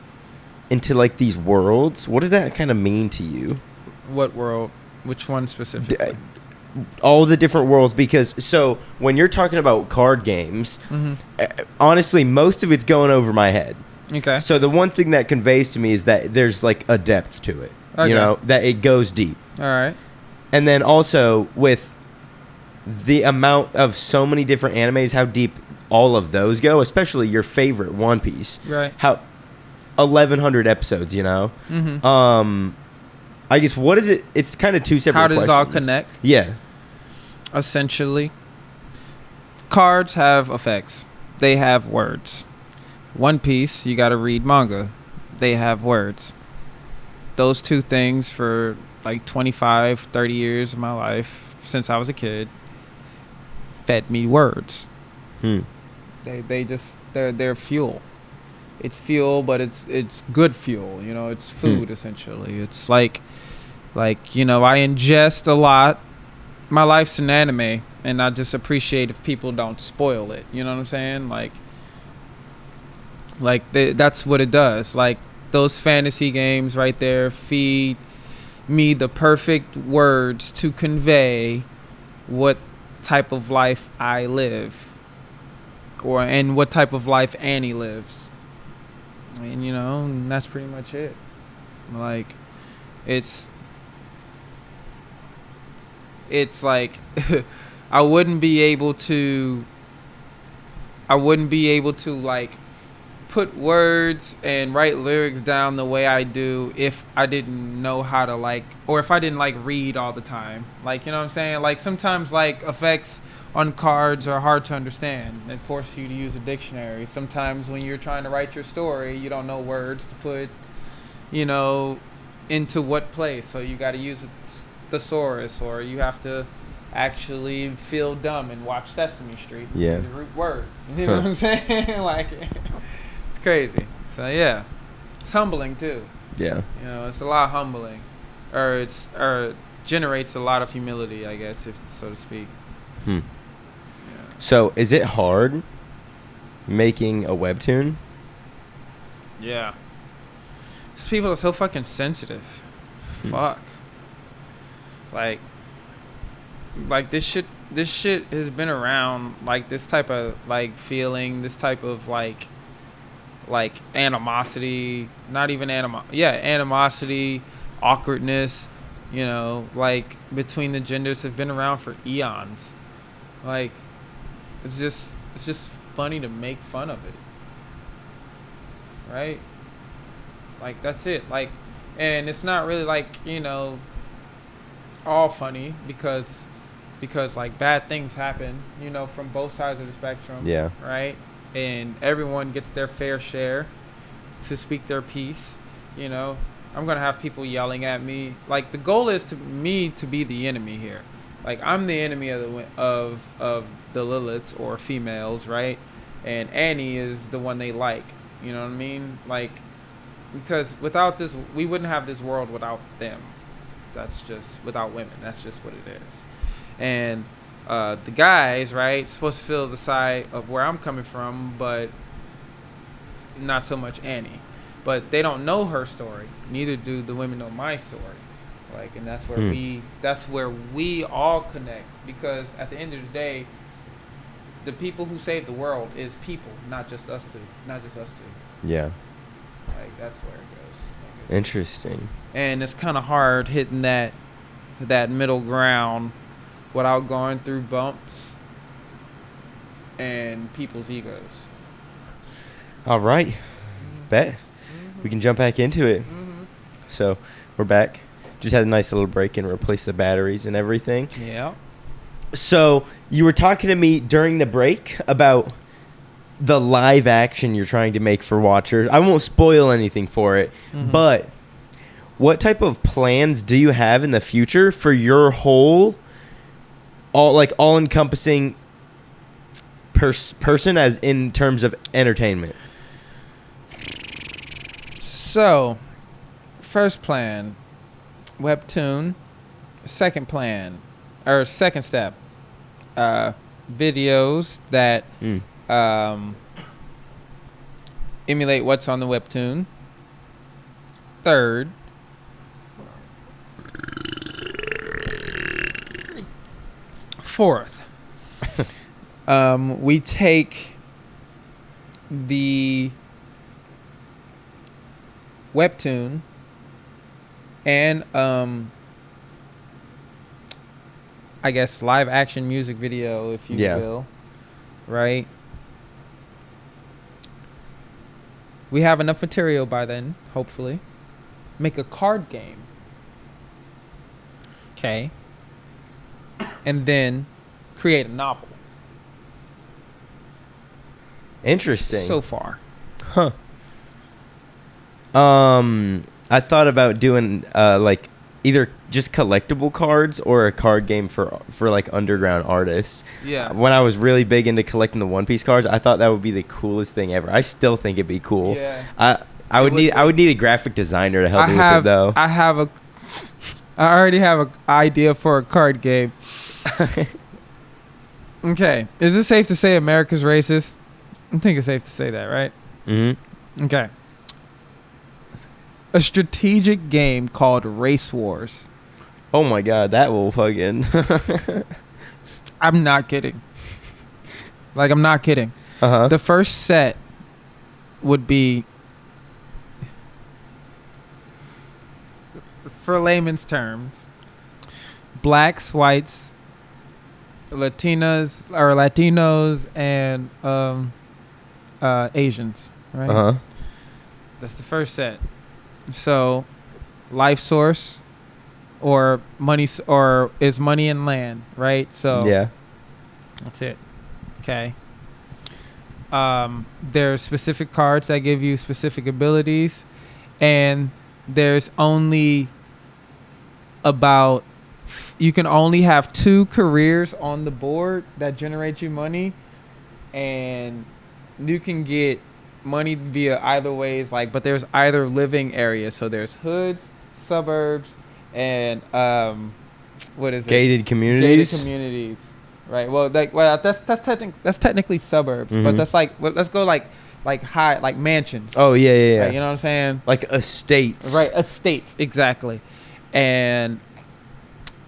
into like these worlds, what does that kind of mean to you? What world? Which one specifically? All the different worlds, because so when you're talking about card games, honestly, most of it's going over my head. Okay. So the one thing that conveys to me is that there's like a depth to it. Okay. You know, that it goes deep. All right. And then also with the amount of so many different animes, how deep all of those go, especially your favorite One Piece. Right. How 1,100 episodes, you know? I guess, what is it? It's kind of two separate questions. How does it all connect? Yeah. Essentially, cards have effects. They have words. One Piece, you got to read manga. They have words. Those two things for like 25, 30 years of my life, since I was a kid, fed me words. They're fuel. It's fuel, but it's good fuel. You know, it's food essentially. It's like you know, I ingest a lot. My life's an anime, and I just appreciate if people don't spoil it. You know what I'm saying? That's what it does. Like those fantasy games right there feed me the perfect words to convey what type of life I live, and what type of life Annie lives. And you know, and that's pretty much it. Like it's like I wouldn't be able to like put words and write lyrics down the way I do if I didn't know how to like, or if I didn't like read all the time. Like, you know what I'm saying? Like sometimes like effects on cards are hard to understand and force you to use a dictionary. Sometimes when you're trying to write your story, you don't know words to put, you know, into what place. So you got to use a thesaurus, or you have to actually feel dumb and watch Sesame Street and see the root words. You know what I'm saying? Like, it's crazy. So yeah, it's humbling too. Yeah. You know, it's a lot humbling, or it generates a lot of humility, I guess, if so to speak. Yeah. So is it hard making a webtoon? Yeah. These people are so fucking sensitive. Fuck. Like this shit has been around, like this type of like feeling, this type of like animosity, not even animosity, awkwardness, you know, like between the genders have been around for eons. Like It's just funny to make fun of it, right? Like that's it. Like, and it's not really like, you know, all funny because like bad things happen, you know, from both sides of the spectrum. Yeah. Right. And everyone gets their fair share to speak their piece. You know, I'm gonna have people yelling at me. Like the goal is to be the enemy here. Like I'm the enemy of the Liliths or females, right? And Annie is the one they like. You know what I mean? Like, because without this, we wouldn't have this world without them. That's just without women. That's just what it is. And the guys, right, supposed to feel the side of where I'm coming from, but not so much Annie. But they don't know her story. Neither do the women know my story. Like, and that's where we all connect, because at the end of the day, the people who save the world is people, not just us two. Yeah. Like that's where it goes. Like, Interesting. and it's kind of hard hitting that middle ground without going through bumps and people's egos. All right. Bet. We can jump back into it. So we're back. Just had a nice little break and replace the batteries and everything. Yeah. So you were talking to me during the break about the live action you're trying to make for watchers. I won't spoil anything for it, but what type of plans do you have in the future for your whole all encompassing person as in terms of entertainment? So, first plan, webtoon. Second step, videos that emulate what's on the webtoon. Third, fourth, we take the webtoon and I guess live action music video, if you will, right? We have enough material by then, hopefully. Make a card game. Okay. And then create a novel. Interesting. So far. Huh. I thought about doing like either just collectible cards or a card game for like underground artists. Yeah. When I was really big into collecting the One Piece cards, I thought that would be the coolest thing ever. I still think it'd be cool. Yeah. I would need a graphic designer to help me with it though. I already have an idea for a card game. Okay. Is it safe to say America's racist? I think it's safe to say that, right? Mm-hmm. Okay. A strategic game called Race Wars. Oh my god, that will fucking... I'm not kidding. Like, I'm not kidding. Uh-huh. The first set would be, for layman's terms, blacks, whites, Latinos, and Asians, right? Uh-huh. That's the first set. So, life source or money, or is money and land, right? So yeah, that's it. Okay. There's specific cards that give you specific abilities, and there's only you can only have 2 careers on the board that generate you money, and you can get money via either ways, but there's either living areas, so there's hoods, suburbs, and what is it? Gated communities. Right. Well, that's technically suburbs, but that's let's go like high, like mansions. Oh yeah. Right, you know what I'm saying? Like estates. Right, estates, exactly. And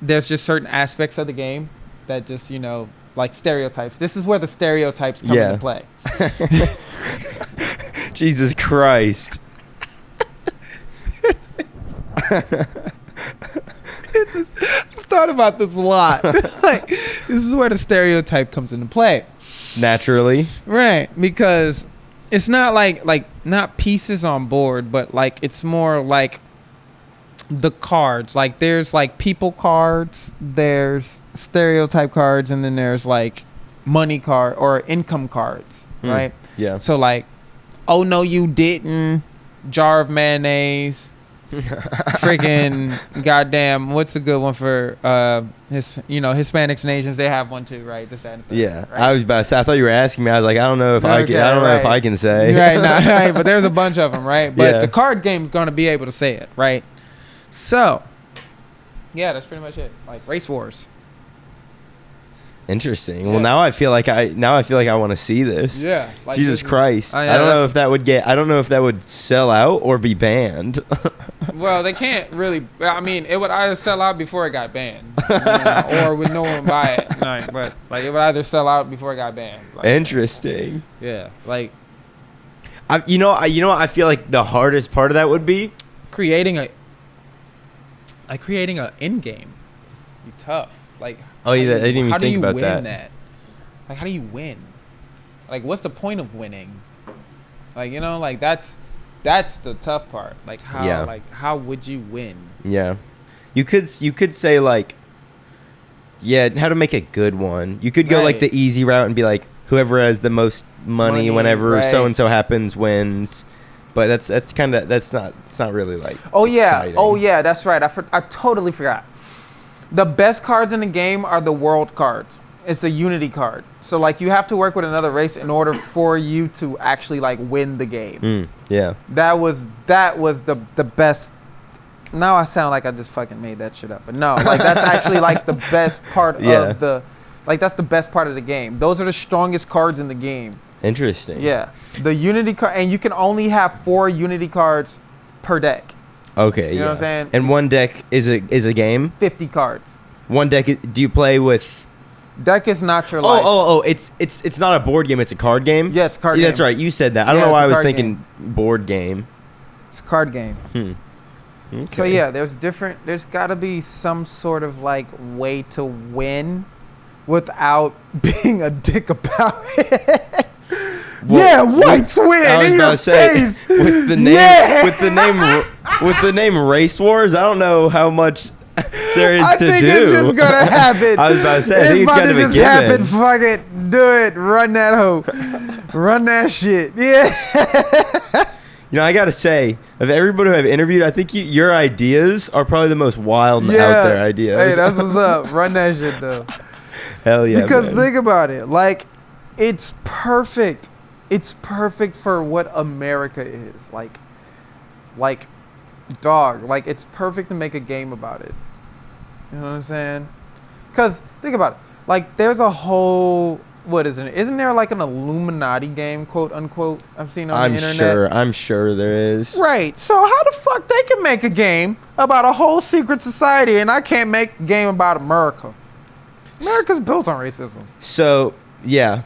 there's just certain aspects of the game that just, like stereotypes. This is where the stereotypes come into play. Jesus Christ. I've thought about this a lot. This is where the stereotype comes into play. naturally. Right, because it's not like not pieces on board, but like it's more like the cards. Like there's like people cards, there's stereotype cards, and then there's like money card or income cards, right? Yeah. So like, oh no you didn't, jar of mayonnaise, friggin' goddamn, what's a good one for Hispanics and Asians? They have one too, right? This, that, and the third, Yeah. right? I was about to say, I thought you were asking me. I was like, I don't know if I can. I don't know if I can say. Right, right. But there's a bunch of them, right? But Yeah. the card game's gonna be able to say it, right? So, yeah, that's pretty much it. Like Race Wars. Interesting. Yeah. Well, now I feel like I want to see this. Yeah. Like Jesus Christ. yeah, I don't know if that would I don't know if that would sell out or be banned. Well, they can't really. I mean, it would either sell out before it got banned, or would no one buy it. Like, but like it would either sell out before it got banned. Like, Interesting. yeah, like I feel like the hardest part of that would be creating a end game. Be tough. Like, Oh, yeah, I didn't even think about that. that. Like, how do you win? Like, what's the point of winning? Like, like that's the tough part. Like, how would you win? Yeah. You could say like, yeah, how to make a good one. You could go like Right. the easy route and be like, whoever has the most money whenever right. so and so happens wins. But it's not really like Oh yeah, exciting. that's right. I totally forgot. The best cards in the game are the world cards. It's the unity card. So like you have to work with another race in order for you to actually like win the game. Yeah. That was the best. Now I sound like I just fucking made that shit up, but no, like that's actually like the best part of the, like that's the best part of the game. Those are the strongest cards in the game. Interesting. Yeah, the unity card, and you can only have 4 unity cards per deck. Okay. You know what I'm saying? And one deck is a game. 50 cards. One deck. Do you play with? Deck is not your life. Oh! It's not a board game. It's a card game. Yeah, it's a card Yeah, game. that's right. You said that. I don't Yeah, know it's why a I was card thinking board game. It's a card game. Okay. So yeah, there's got to be some sort of like way to win without being a dick about it. Well, whites win I was in about your to say, face. with the name Yeah. with the name Race Wars. I don't know how much there is I to think do. it's just gonna happen. I was about to say, I think it's about kind to of a just given. happen. Fuck it, do it. Run that hoe. Run that shit. Yeah. You know, I gotta say, of everybody who I've interviewed, I think your ideas are probably the most wild and out there ideas. Hey, that's what's up. Run that shit though. Hell yeah! Because man. think about it. Like, it's perfect. It's perfect for what America is. Like, dog. Like, it's perfect to make a game about it. You know what I'm saying? Because think about it. Like, there's a whole. What is it? Isn't there like an Illuminati game, quote unquote? I've seen on the internet. I'm sure there is. Right. So how the fuck they can make a game about a whole secret society and I can't make a game about America? America's built on racism. So yeah.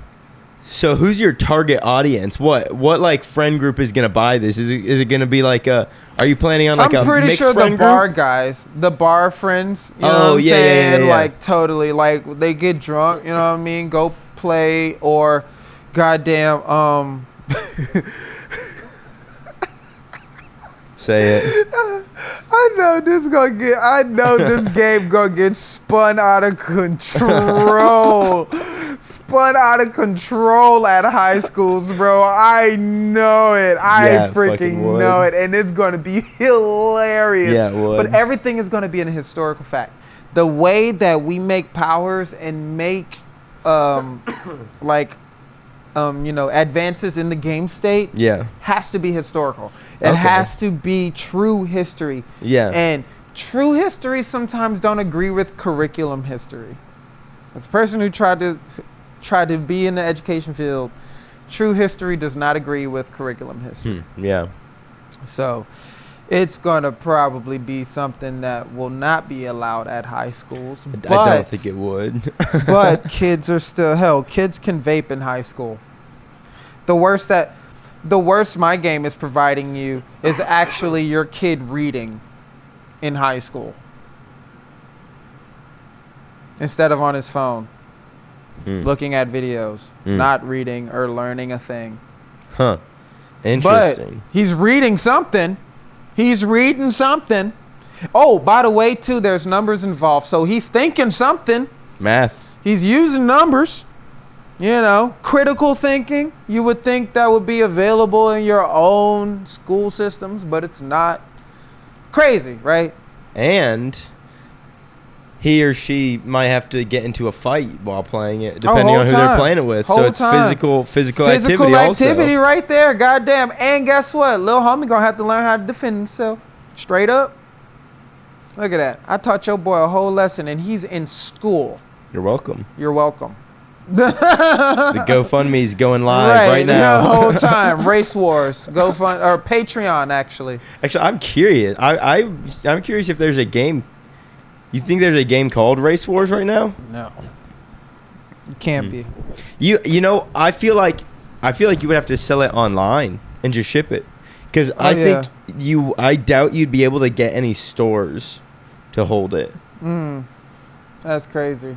So who's your target audience? What like friend group is gonna buy this? Is it gonna be like a? Are you planning on like I'm a pretty mixed sure friend the bar group? guys, the bar friends, you know Oh, what I'm yeah, saying? yeah. Like totally, like they get drunk, you know what I mean? Go play or goddamn Say it. I know this game gonna get spun out of control. Spun out of control at high schools, bro. I know it. I fucking freaking would. know it. And it's gonna be hilarious. Yeah, it would. But everything is gonna be in a historical fact. The way that we make powers and make advances in the game state Yeah. has to be historical. It Okay. has to be true history. Yeah. And true history sometimes don't agree with curriculum history. As a person who tried to be in the education field, true history does not agree with curriculum history. Yeah. So it's going to probably be something that will not be allowed at high schools. I don't think it would. But kids are still, hell, kids can vape in high school. The worst my game is providing you is actually your kid reading in high school instead of on his phone. looking at videos, not reading or learning a thing. Huh. Interesting. But he's reading something. He's reading something. Oh, by the way, too, there's numbers involved. So he's thinking something. Math. He's using numbers. You know, critical thinking. You would think that would be available in your own school systems, but it's not. Crazy, right? And he or she might have to get into a fight while playing it, depending on who they're playing it with. So it's physical activity also. Right there, goddamn. And guess what? Lil homie gonna have to learn how to defend himself. Straight up. Look at that. I taught your boy a whole lesson, and he's in school. You're welcome. You're welcome. The GoFundMe's going live right now. The whole time. Race Wars. GoFund or Patreon, actually. Actually, I'm curious. I'm curious if there's a game. You think there's a game called Race Wars right now? No. It can't be. You know, I feel like you would have to sell it online and just ship it. Because I doubt you'd be able to get any stores to hold it. That's crazy.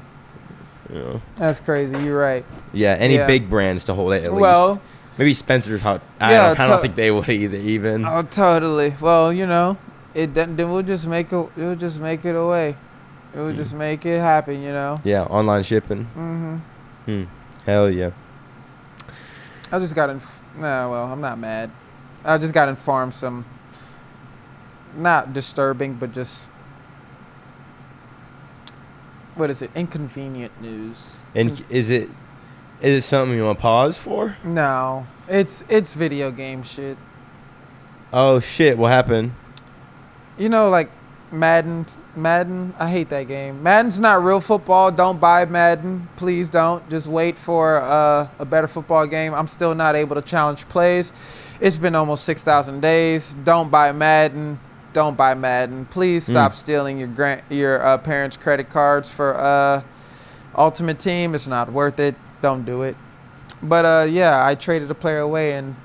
Yeah. That's crazy. You're right. Yeah, any big brands to hold it at least. Maybe Spencer's Hot. I don't think they would either. Even. Oh, totally. Well, you know, then we'll just make it. We'll just make it away. It would just make it happen. You know. Yeah, online shipping. Hell yeah. I just got I'm not mad. I just got informed some. Not disturbing, but just. What is it? Inconvenient news. And is it something you want to pause for? No, it's video game shit. Oh shit! What happened? You know, like Madden. I hate that game. Madden's not real football. Don't buy Madden, please don't. Just wait for a better football game. I'm still not able to challenge plays. It's been almost 6,000 days. Don't buy Madden. Don't buy Madden. Please stop stealing your parents' credit cards for Ultimate Team. It's not worth it. Don't do it. But I traded a player away, and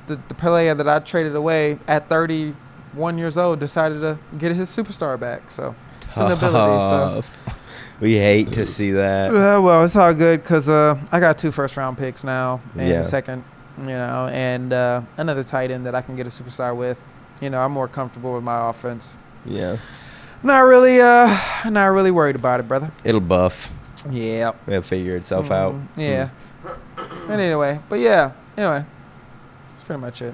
the player that I traded away at 31 years old decided to get his superstar back. So it's an ability. So we hate to see that. Well, it's all good because I got 2 first-round picks now and a second, and another tight end that I can get a superstar with. You know, I'm more comfortable with my offense. Yeah. Not really worried about it, brother. It'll buff. Yeah. It'll figure itself out. Yeah. And anyway, that's pretty much it.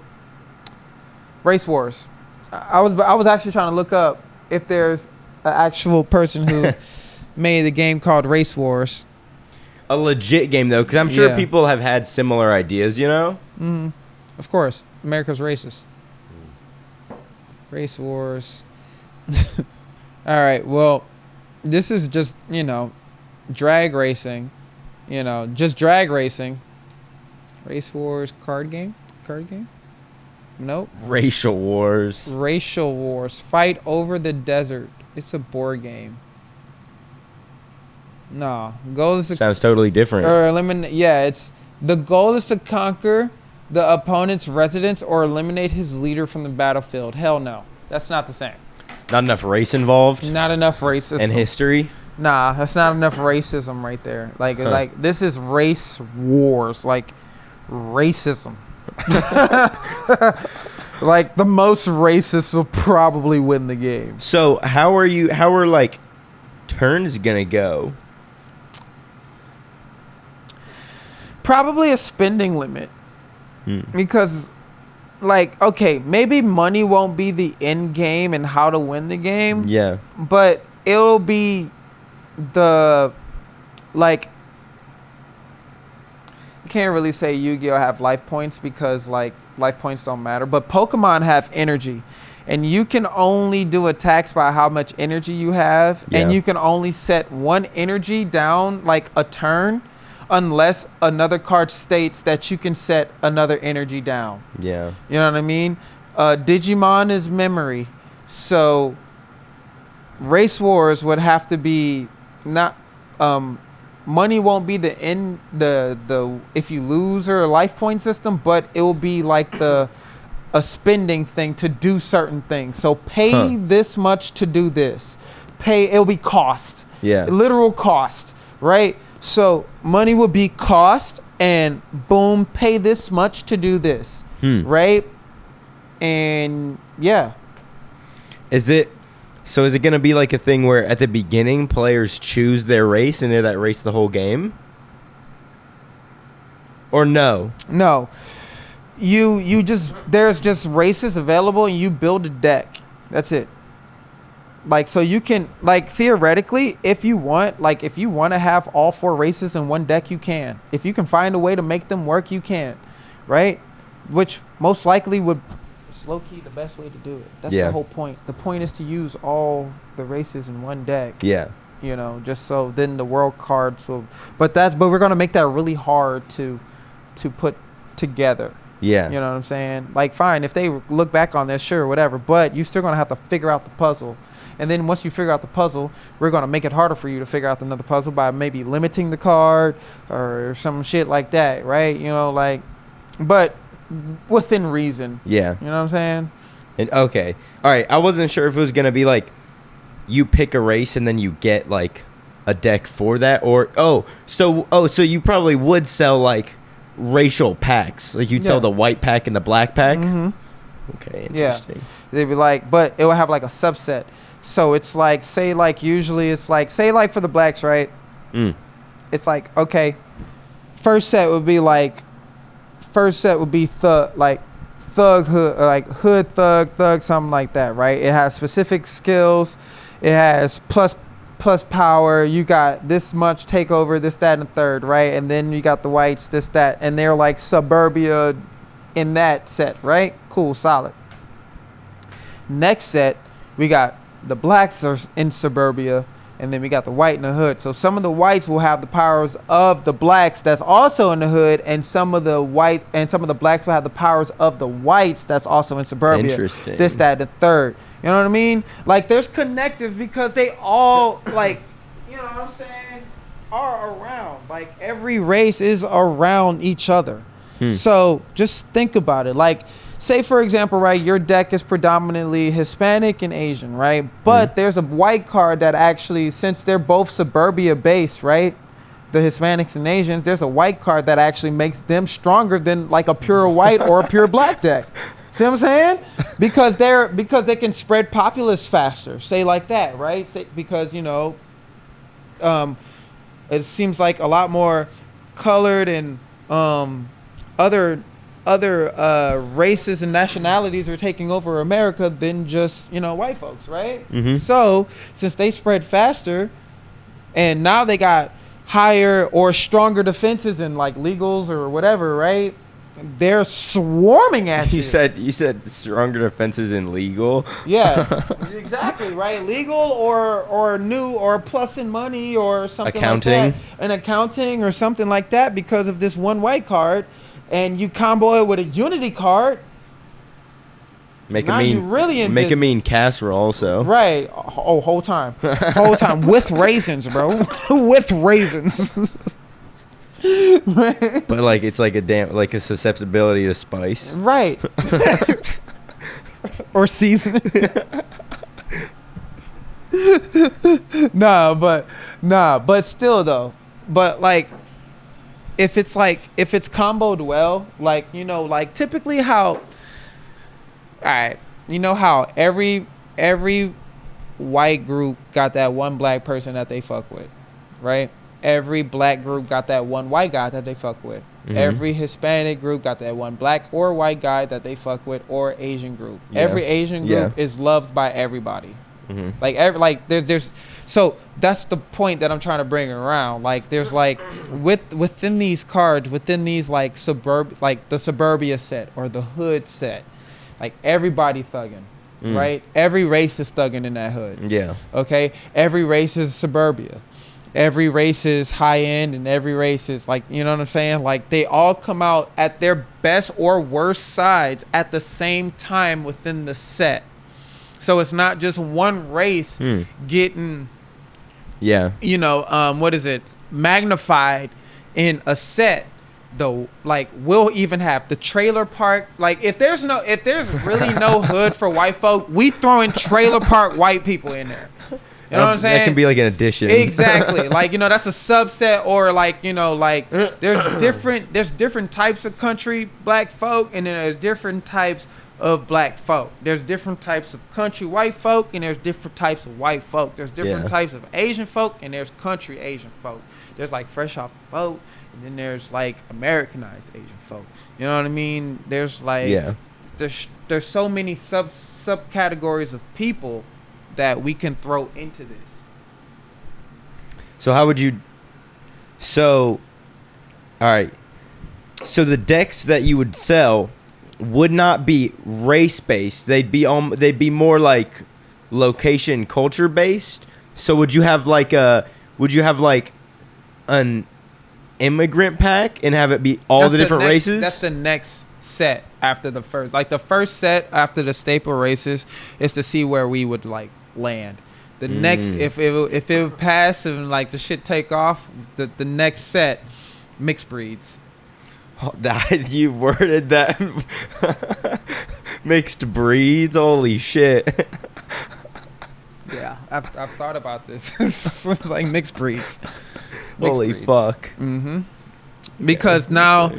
Race Wars. I was actually trying to look up if there's an actual person who made a game called Race Wars. A legit game though, because I'm sure people have had similar ideas. You know. Of course, America's racist. Race Wars. All right. Well, this is just, drag racing. Just drag racing. Race Wars card game? Nope. Racial Wars. Fight over the desert. It's a board game. No. Goal is to sounds totally different. Or eliminate. Yeah, it's the goal is to conquer the opponent's residence or eliminate his leader from the battlefield. Hell no. That's not the same. Not enough race involved? Not enough racism. And history? Nah, that's not enough racism right there. Like this is race wars. Like racism. Like the most racist will probably win the game. So how are like turns gonna go? Probably a spending limit. Because, like, okay, maybe money won't be the end game and how to win the game. Yeah. But it'll be the, like, you can't really say Yu-Gi-Oh! Have life points because, like, life points don't matter. But Pokemon have energy. And you can only do attacks by how much energy you have. Yeah. And you can only set one energy down, like, a turn. Unless another card states that you can set another energy down. Yeah. You know what I mean? Digimon is memory. So Race Wars would have to be not money won't be the end the if you lose or a life point system, but it will be like a spending thing to do certain things. So pay this much to do this. It'll be cost. Yeah. Literal cost, right? So money would be cost, and boom, pay this much to do this, right? And yeah. Is it going to be like a thing where at the beginning players choose their race and they're that race the whole game? Or no? No. There's just races available, and you build a deck. That's it. Like, so you can, like, theoretically, if you want to have all 4 races in one deck, you can. If you can find a way to make them work, you can, right? Which most likely would, it's low-key the best way to do it. That's the whole point. The point is to use all the races in one deck. Yeah. You know, just so then the world cards will, but we're going to make that really hard to put together. Yeah. You know what I'm saying? Like, fine, if they look back on this, sure, whatever, but you're still going to have to figure out the puzzle. And then once you figure out the puzzle, we're going to make it harder for you to figure out another puzzle by maybe limiting the card or some shit like that, right? You know, like, but within reason. Yeah. You know what I'm saying? And okay. All right. I wasn't sure if it was going to be like you pick a race and then you get like a deck for that, or so you probably would sell like racial packs. Like you'd sell the white pack and the black pack. Mm-hmm. Okay, interesting. Yeah. They'd be like, but it would have like a subset. So it's like, say like usually it's like, say like for the blacks, right? It's like, okay, first set would be thug hood, or like hood thug, something like that, right? It has specific skills. It has plus power. You got this much takeover, this, that, and the third, right? And then you got the whites, this, that, and they're like suburbia in that set, right? Cool, solid. Next set, we got the blacks are in suburbia, and then we got the white in the hood. So some of the whites will have the powers of the blacks that's also in the hood, and some of the blacks will have the powers of the whites that's also in suburbia. Interesting. This, that, and the third. You know what I mean? Like, there's connective because they all, like, you know what I'm saying, are around. Like, every race is around each other. So just think about it. Like, say, for example, right, your deck is predominantly Hispanic and Asian, right? But there's a white card that actually, since they're both suburbia based, right, the Hispanics and Asians, there's a white card that actually makes them stronger than like a pure white or a pure black deck. See what I'm saying? Because they can spread populace faster. Say like that, right? Because, you know, it seems like a lot more colored and other races and nationalities are taking over America than just, you know, white folks, right? So since they spread faster, and now they got higher or stronger defenses and like legals or whatever, right? They're swarming at you. You said stronger defenses in legal. Yeah, exactly, right. Legal or new or plus in money or something accounting. Like that. An accounting or something like that because of this one white card, and you combo it with a unity card. Make it mean casserole also. Right. Oh, whole time with raisins, bro. With raisins. But like it's like a susceptibility to spice. Right. Or seasoning. But still though. But like if it's comboed well, like, you know, like typically how, alright, you know how every white group got that one black person that they fuck with, right? Every black group got that one white guy that they fuck with. Every Hispanic group got that one black or white guy that they fuck with, or Asian group. Yeah. Every Asian group is loved by everybody. Like there's so that's the point that I'm trying to bring around. Like there's like within these cards, within these like the suburbia set or the hood set, like everybody thugging. Right? Every race is thugging in that hood. Yeah. Okay? Every race is suburbia. Every race is high end, and every race is like, you know what I'm saying? Like they all come out at their best or worst sides at the same time within the set. So it's not just one race getting, you know, magnified in a set. Though, like, we'll even have the trailer park. Like, if there's really no hood for white folk, we throwing trailer park white people in there. You know what I'm saying? That can be like an addition. Exactly. Like, you know, that's a subset, or like, you know, like there's different types of country black folk, and then there's different types of black folk. There's different types of country white folk, and there's different types of white folk. There's different types of Asian folk, and there's country Asian folk. There's like fresh off the boat, and then there's like Americanized Asian folk. You know what I mean? There's like there's so many subcategories of people that we can throw into this. So how would you? So, all right. So the decks that you would sell would not be race based. They'd be more like location culture based. So would you have like an immigrant pack and have it be all the different races? That's the next set after the first. Like the first set after the staple races is to see where we would like land. The next, if it would pass and like the shit take off, the next set, mixed breeds. Oh, that you worded that. Mixed breeds, holy shit. Yeah, I've thought about this. It's like mixed breeds. Holy fuck. Mm-hmm. Because now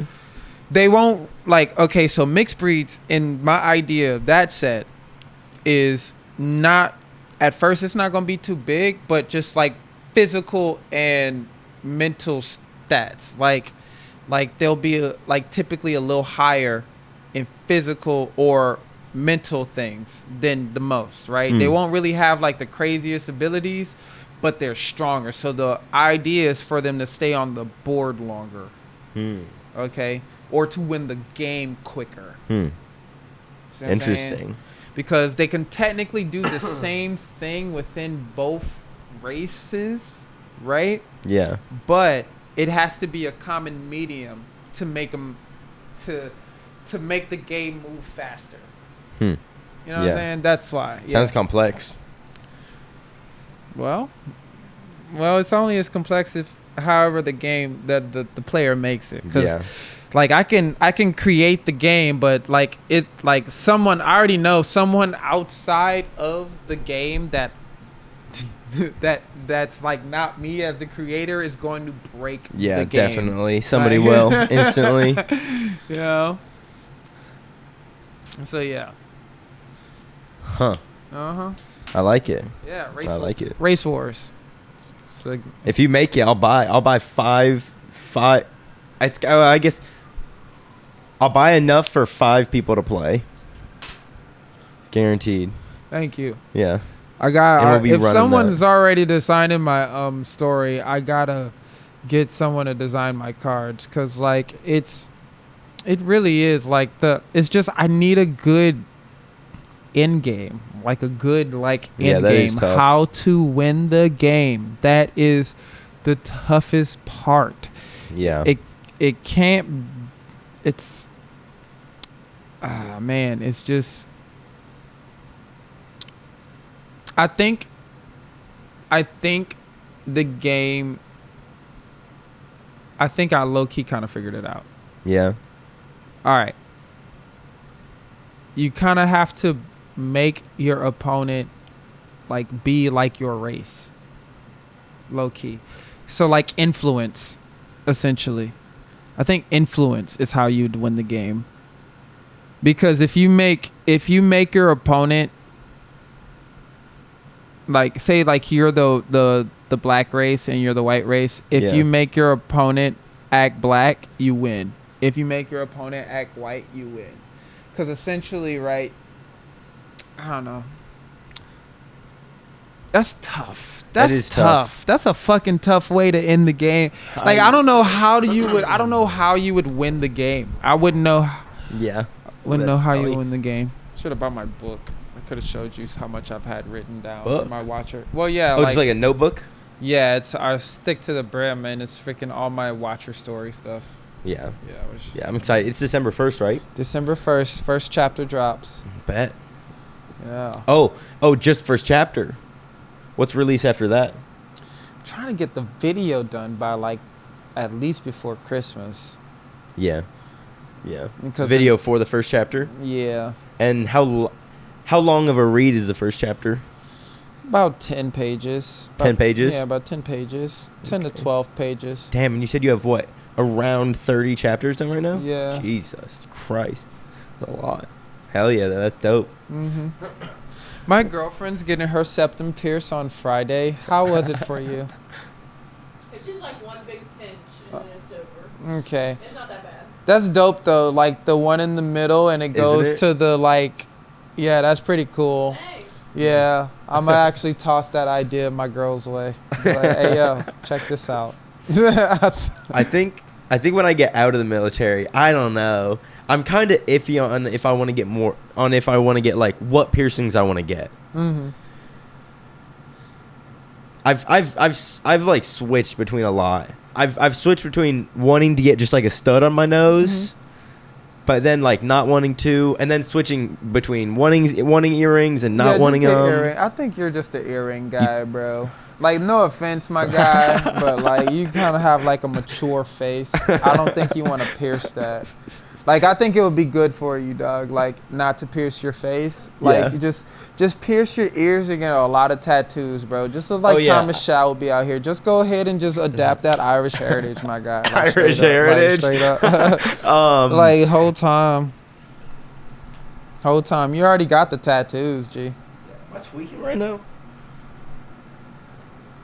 they won't like. Okay, so mixed breeds. In my idea of that set is not. At first, it's not going to be too big, but just like physical and mental stats. Like they'll be like typically a little higher in physical or mental things than the most, right? They won't really have like the craziest abilities, but they're stronger. So the idea is for them to stay on the board longer, okay? Or to win the game quicker. Interesting. Because they can technically do the same thing within both races, right? Yeah. But it has to be a common medium to make them to make the game move faster. You know what I'm saying? That's why. Sounds complex. Well, it's only as complex if however the game that the player makes it. Because like I can create the game, but like it like someone I already know someone outside of the game that's like not me as the creator is going to break the game. Definitely somebody will instantly. You know. So yeah. I like it. Yeah, I like it. Race Wars. So, if you make it, I'll buy five. I guess I'll buy enough for 5 people to play. Guaranteed. Thank you. Yeah. I got. If someone's that. already designing my story, I gotta get someone to design my cards, cause like it really is like it's just I need a good end game, like a good like end game. How to win the game. That is the toughest part. Yeah. It can't. It's. Man, it's just. I think the game. I think I low key kind of figured it out. Yeah. All right. You kind of have to make your opponent like be like your race. Low key. So like influence, essentially. I think influence is how you'd win the game. Because if you make your opponent like say like you're the black race and you're the white race, if you make your opponent act black, you win. If you make your opponent act white, you win. Cuz essentially, right, I don't know. That's tough. That's tough. That's a fucking tough way to end the game. Like I don't know how you would win the game. I wouldn't know. Yeah. Wouldn't know how you win the game. Should have bought my book. I could have showed you how much I've had written down for my watcher. Well, yeah. Oh, just like a notebook? Yeah, I stick to the brim, and it's freaking all my watcher story stuff. Yeah. Yeah, I'm excited. It's December 1st, right? December 1st. First chapter drops. Bet. Yeah. Oh, just first chapter. What's released after that? I'm trying to get the video done by like at least before Christmas. Yeah. Because video for the first chapter? Yeah. And how long of a read is the first chapter? About 10 pages. 10 pages? Yeah, about 10 pages. 10 to 12 pages. Damn, and you said you have what? Around 30 chapters done right now? Yeah. Jesus Christ. That's a lot. Hell yeah, that's dope. Mm-hmm. My girlfriend's getting her septum pierced on Friday. How was it for you? It's just like one big pinch and then it's over. Okay. It's not that bad. That's dope though. Like the one in the middle and it goes it? to the like, yeah, that's pretty cool. Thanks. Yeah, I'm gonna actually toss that idea my girl's way. Like, hey yo, check this out. I think when I get out of the military, I don't know. I'm kind of iffy on if I want to get more on if I want to get like what piercings I want to get. Mm-hmm. I've like switched between a lot. I've switched between wanting to get just like a stud on my nose, but then like not wanting to, and then switching between wanting earrings and not wanting them. Earring. I think you're just an earring guy, bro. Like, no offense, my guy, but like you kind of have like a mature face. I don't think you want to pierce that. Like, I think it would be good for you, dog. Like, not to pierce your face. Like, Yeah. just pierce your ears and get a lot of tattoos, bro. Just as like Thomas Shaw would be out here. Just go ahead and just adapt that Irish heritage, my guy. Like, Irish heritage? Like, straight up. Like, whole time. You already got the tattoos, G. Am I tweaking right now?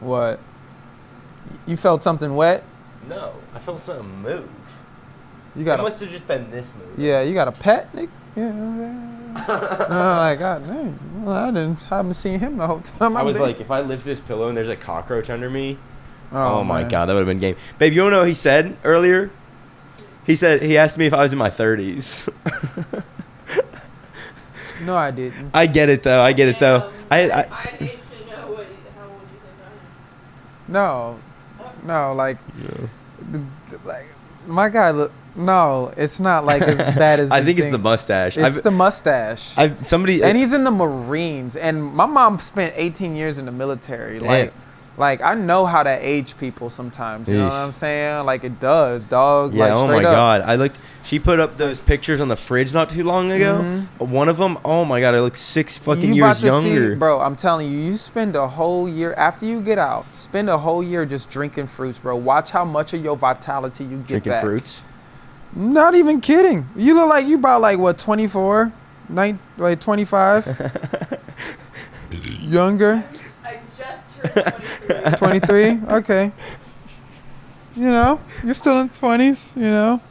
What? You felt something wet? No, I felt something move. You got It must have just been this move. Yeah, you got a pet, nigga? Yeah. Like, God dang. Well, haven't seen him the whole time. I was like, if I lift this pillow and there's a cockroach under me, oh my man. God, that would have been game. Babe, you want to know what he said earlier? He asked me if I was in my 30s. No, I didn't. I get it though. I'd hate to know how old you think No, like, like my guy look. No, it's not like as bad as I you think it's the mustache. It's the mustache. And he's in the Marines, and my mom spent 18 years in the military. Like I know how to age people sometimes. You know what I'm saying? Like it does, dog. Yeah. Like, Oh my straight up. God. She put up those pictures on the fridge not too long ago. Mm-hmm. One of them. Oh my God. I look 6 fucking You years about to younger. see, bro, I'm telling you, you spend a whole year after you get out. Spend a whole year just drinking fruits, bro. Watch how much of your vitality you get Drinking back. fruits. Not even kidding. You look like you about like what 24, like 25, younger. I just turned 23. 23. Okay. You know, you're still in 20s. You know,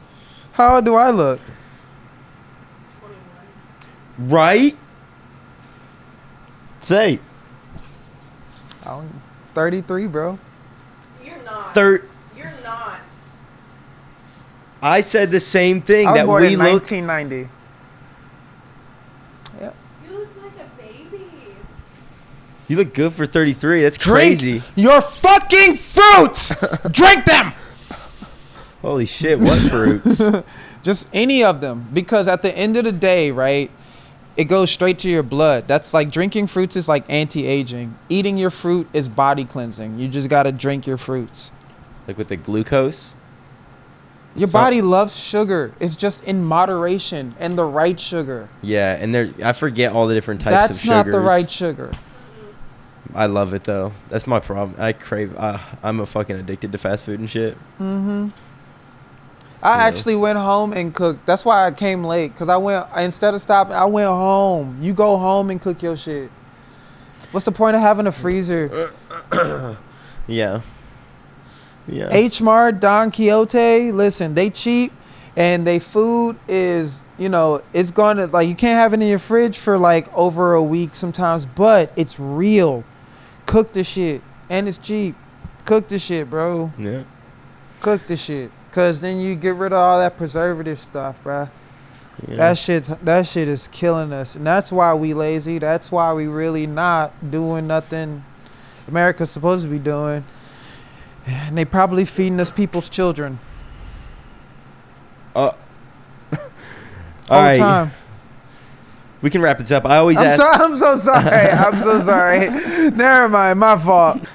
how old do I look? 21. Right. Say. 33, bro. You're not. You're not. I said the same thing I was that born we in look. 1990. Yeah. You look like a baby. You look good for 33. That's crazy. Drink your fucking fruits. Drink them. Holy shit! What fruits? Just any of them, because at the end of the day, right, it goes straight to your blood. That's like drinking fruits is like anti-aging. Eating your fruit is body cleansing. You just gotta drink your fruits. Like with the glucose. Your body loves sugar. It's just in moderation and the right sugar. Yeah, and I forget all the different types of That's sugars. not the right sugar. I love it though. That's my problem. I crave. I'm a fucking addicted to fast food and shit. Mm-hmm. I actually went home and cooked. That's why I came late, because instead of stopping, I went home. You go home and cook your shit. What's the point of having a freezer? Yeah. Yeah. H Mart, Don Quixote, listen, they cheap and they food is, it's going to, like, you can't have it in your fridge for like over a week sometimes, but it's real. Cook the shit and it's cheap. Cook the shit, bro. Yeah. Cook the shit. Cause then you get rid of all that preservative stuff, bro. Yeah. That shit is killing us. And that's why we lazy. That's why we really not doing nothing America's supposed to be doing. And they probably feeding us people's children. All All right. time. We can wrap this up. I always ask. I'm so sorry. I'm so sorry. Never mind. My fault.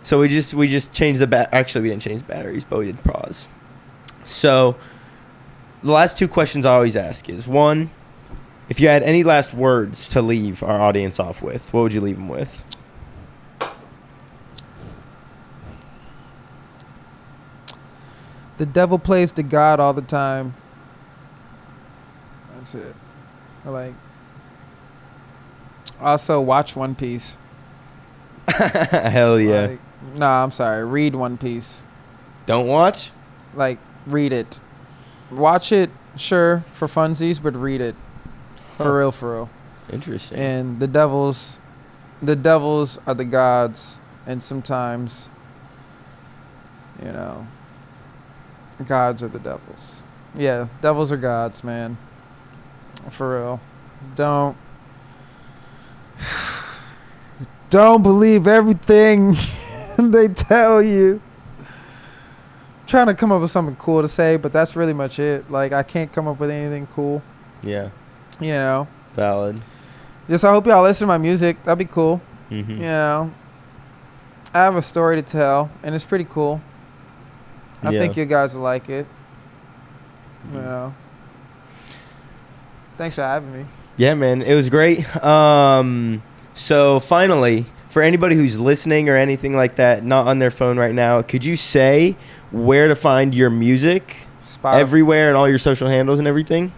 So we just changed the Actually, we didn't change the batteries, but we did pause. So the last two questions I always ask is, one, If you had any last words to leave our audience off with, what would you leave them with? The devil plays to God all the time. That's it. Also watch One Piece. Hell yeah. Nah, I'm sorry. Read One Piece. Don't watch? Read it. Watch it, sure, for funsies, but read it. For real, for real. Interesting. And the devils are the gods, and sometimes, gods are the devils. Yeah, devils are gods, man. For real. Don't believe everything they tell you. I'm trying to come up with something cool to say, but that's really much it. I can't come up with anything cool. Yeah. I Valid. hope y'all listen to my music. That'd be cool. Mm-hmm. I have a story to tell, and it's pretty cool. I think you guys will like it. Thanks for having me. Yeah, man. It was great. So finally, for anybody who's listening or anything like that, not on their phone right now, could you say where to find your music everywhere and all your social handles and everything?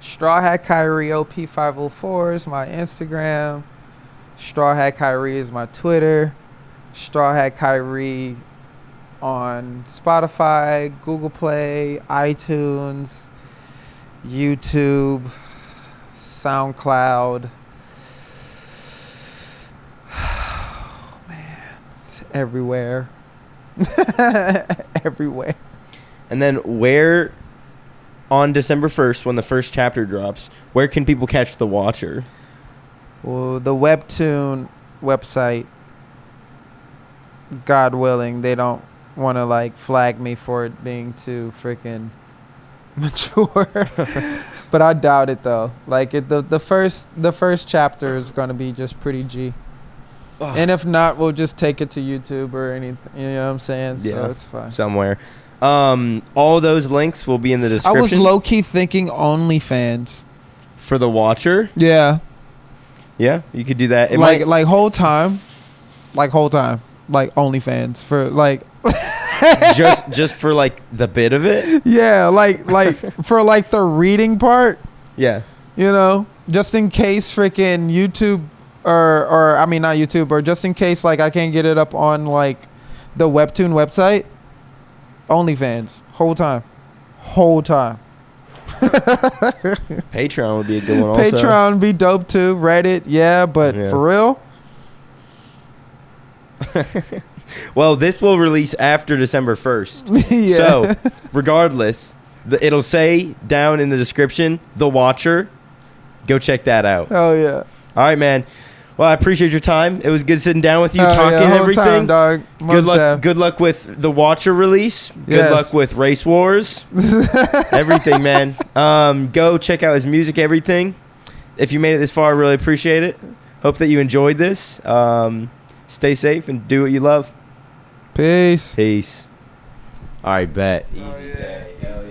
Straw Hat Khiry OP504 is my Instagram. Straw Hat Khiry is my Twitter. Straw Hat Khiry on Spotify, Google Play, iTunes, YouTube, SoundCloud. Oh, man, it's everywhere. Everywhere. And then where, on December 1st, when the first chapter drops, where can people catch The Watcher? Well, the Webtoon website, God willing, they don't want to flag me for it being too freaking mature. But I doubt it though. The first chapter is going to be just pretty G. Oh. And if not, we'll just take it to YouTube or anything. You know what I'm saying? So yeah, it's fine. Somewhere. All those links will be in the description. I was low-key thinking OnlyFans. For The Watcher? Yeah. Yeah, you could do that. Whole time. OnlyFans for just for the bit of it? Yeah, for the reading part. Yeah. Just in case freaking YouTube or I mean not YouTube, or just in case I can't get it up on the Webtoon website. OnlyFans whole time. Patreon would be a good one also. Patreon would be dope too. Reddit, yeah, but for real. Well, this will release after December 1st. Yeah. So, regardless, it'll say down in the description, The Watcher. Go check that out. Oh, yeah. All right, man. Well, I appreciate your time. It was good sitting down with you, talking and everything. Time, dog. Good luck with the Watcher release. Good luck with Race Wars. Everything, man. Go check out his music, everything. If you made it this far, I really appreciate it. Hope that you enjoyed this. Stay safe and do what you love. Peace. All right, bet. Easy yeah. day. Hell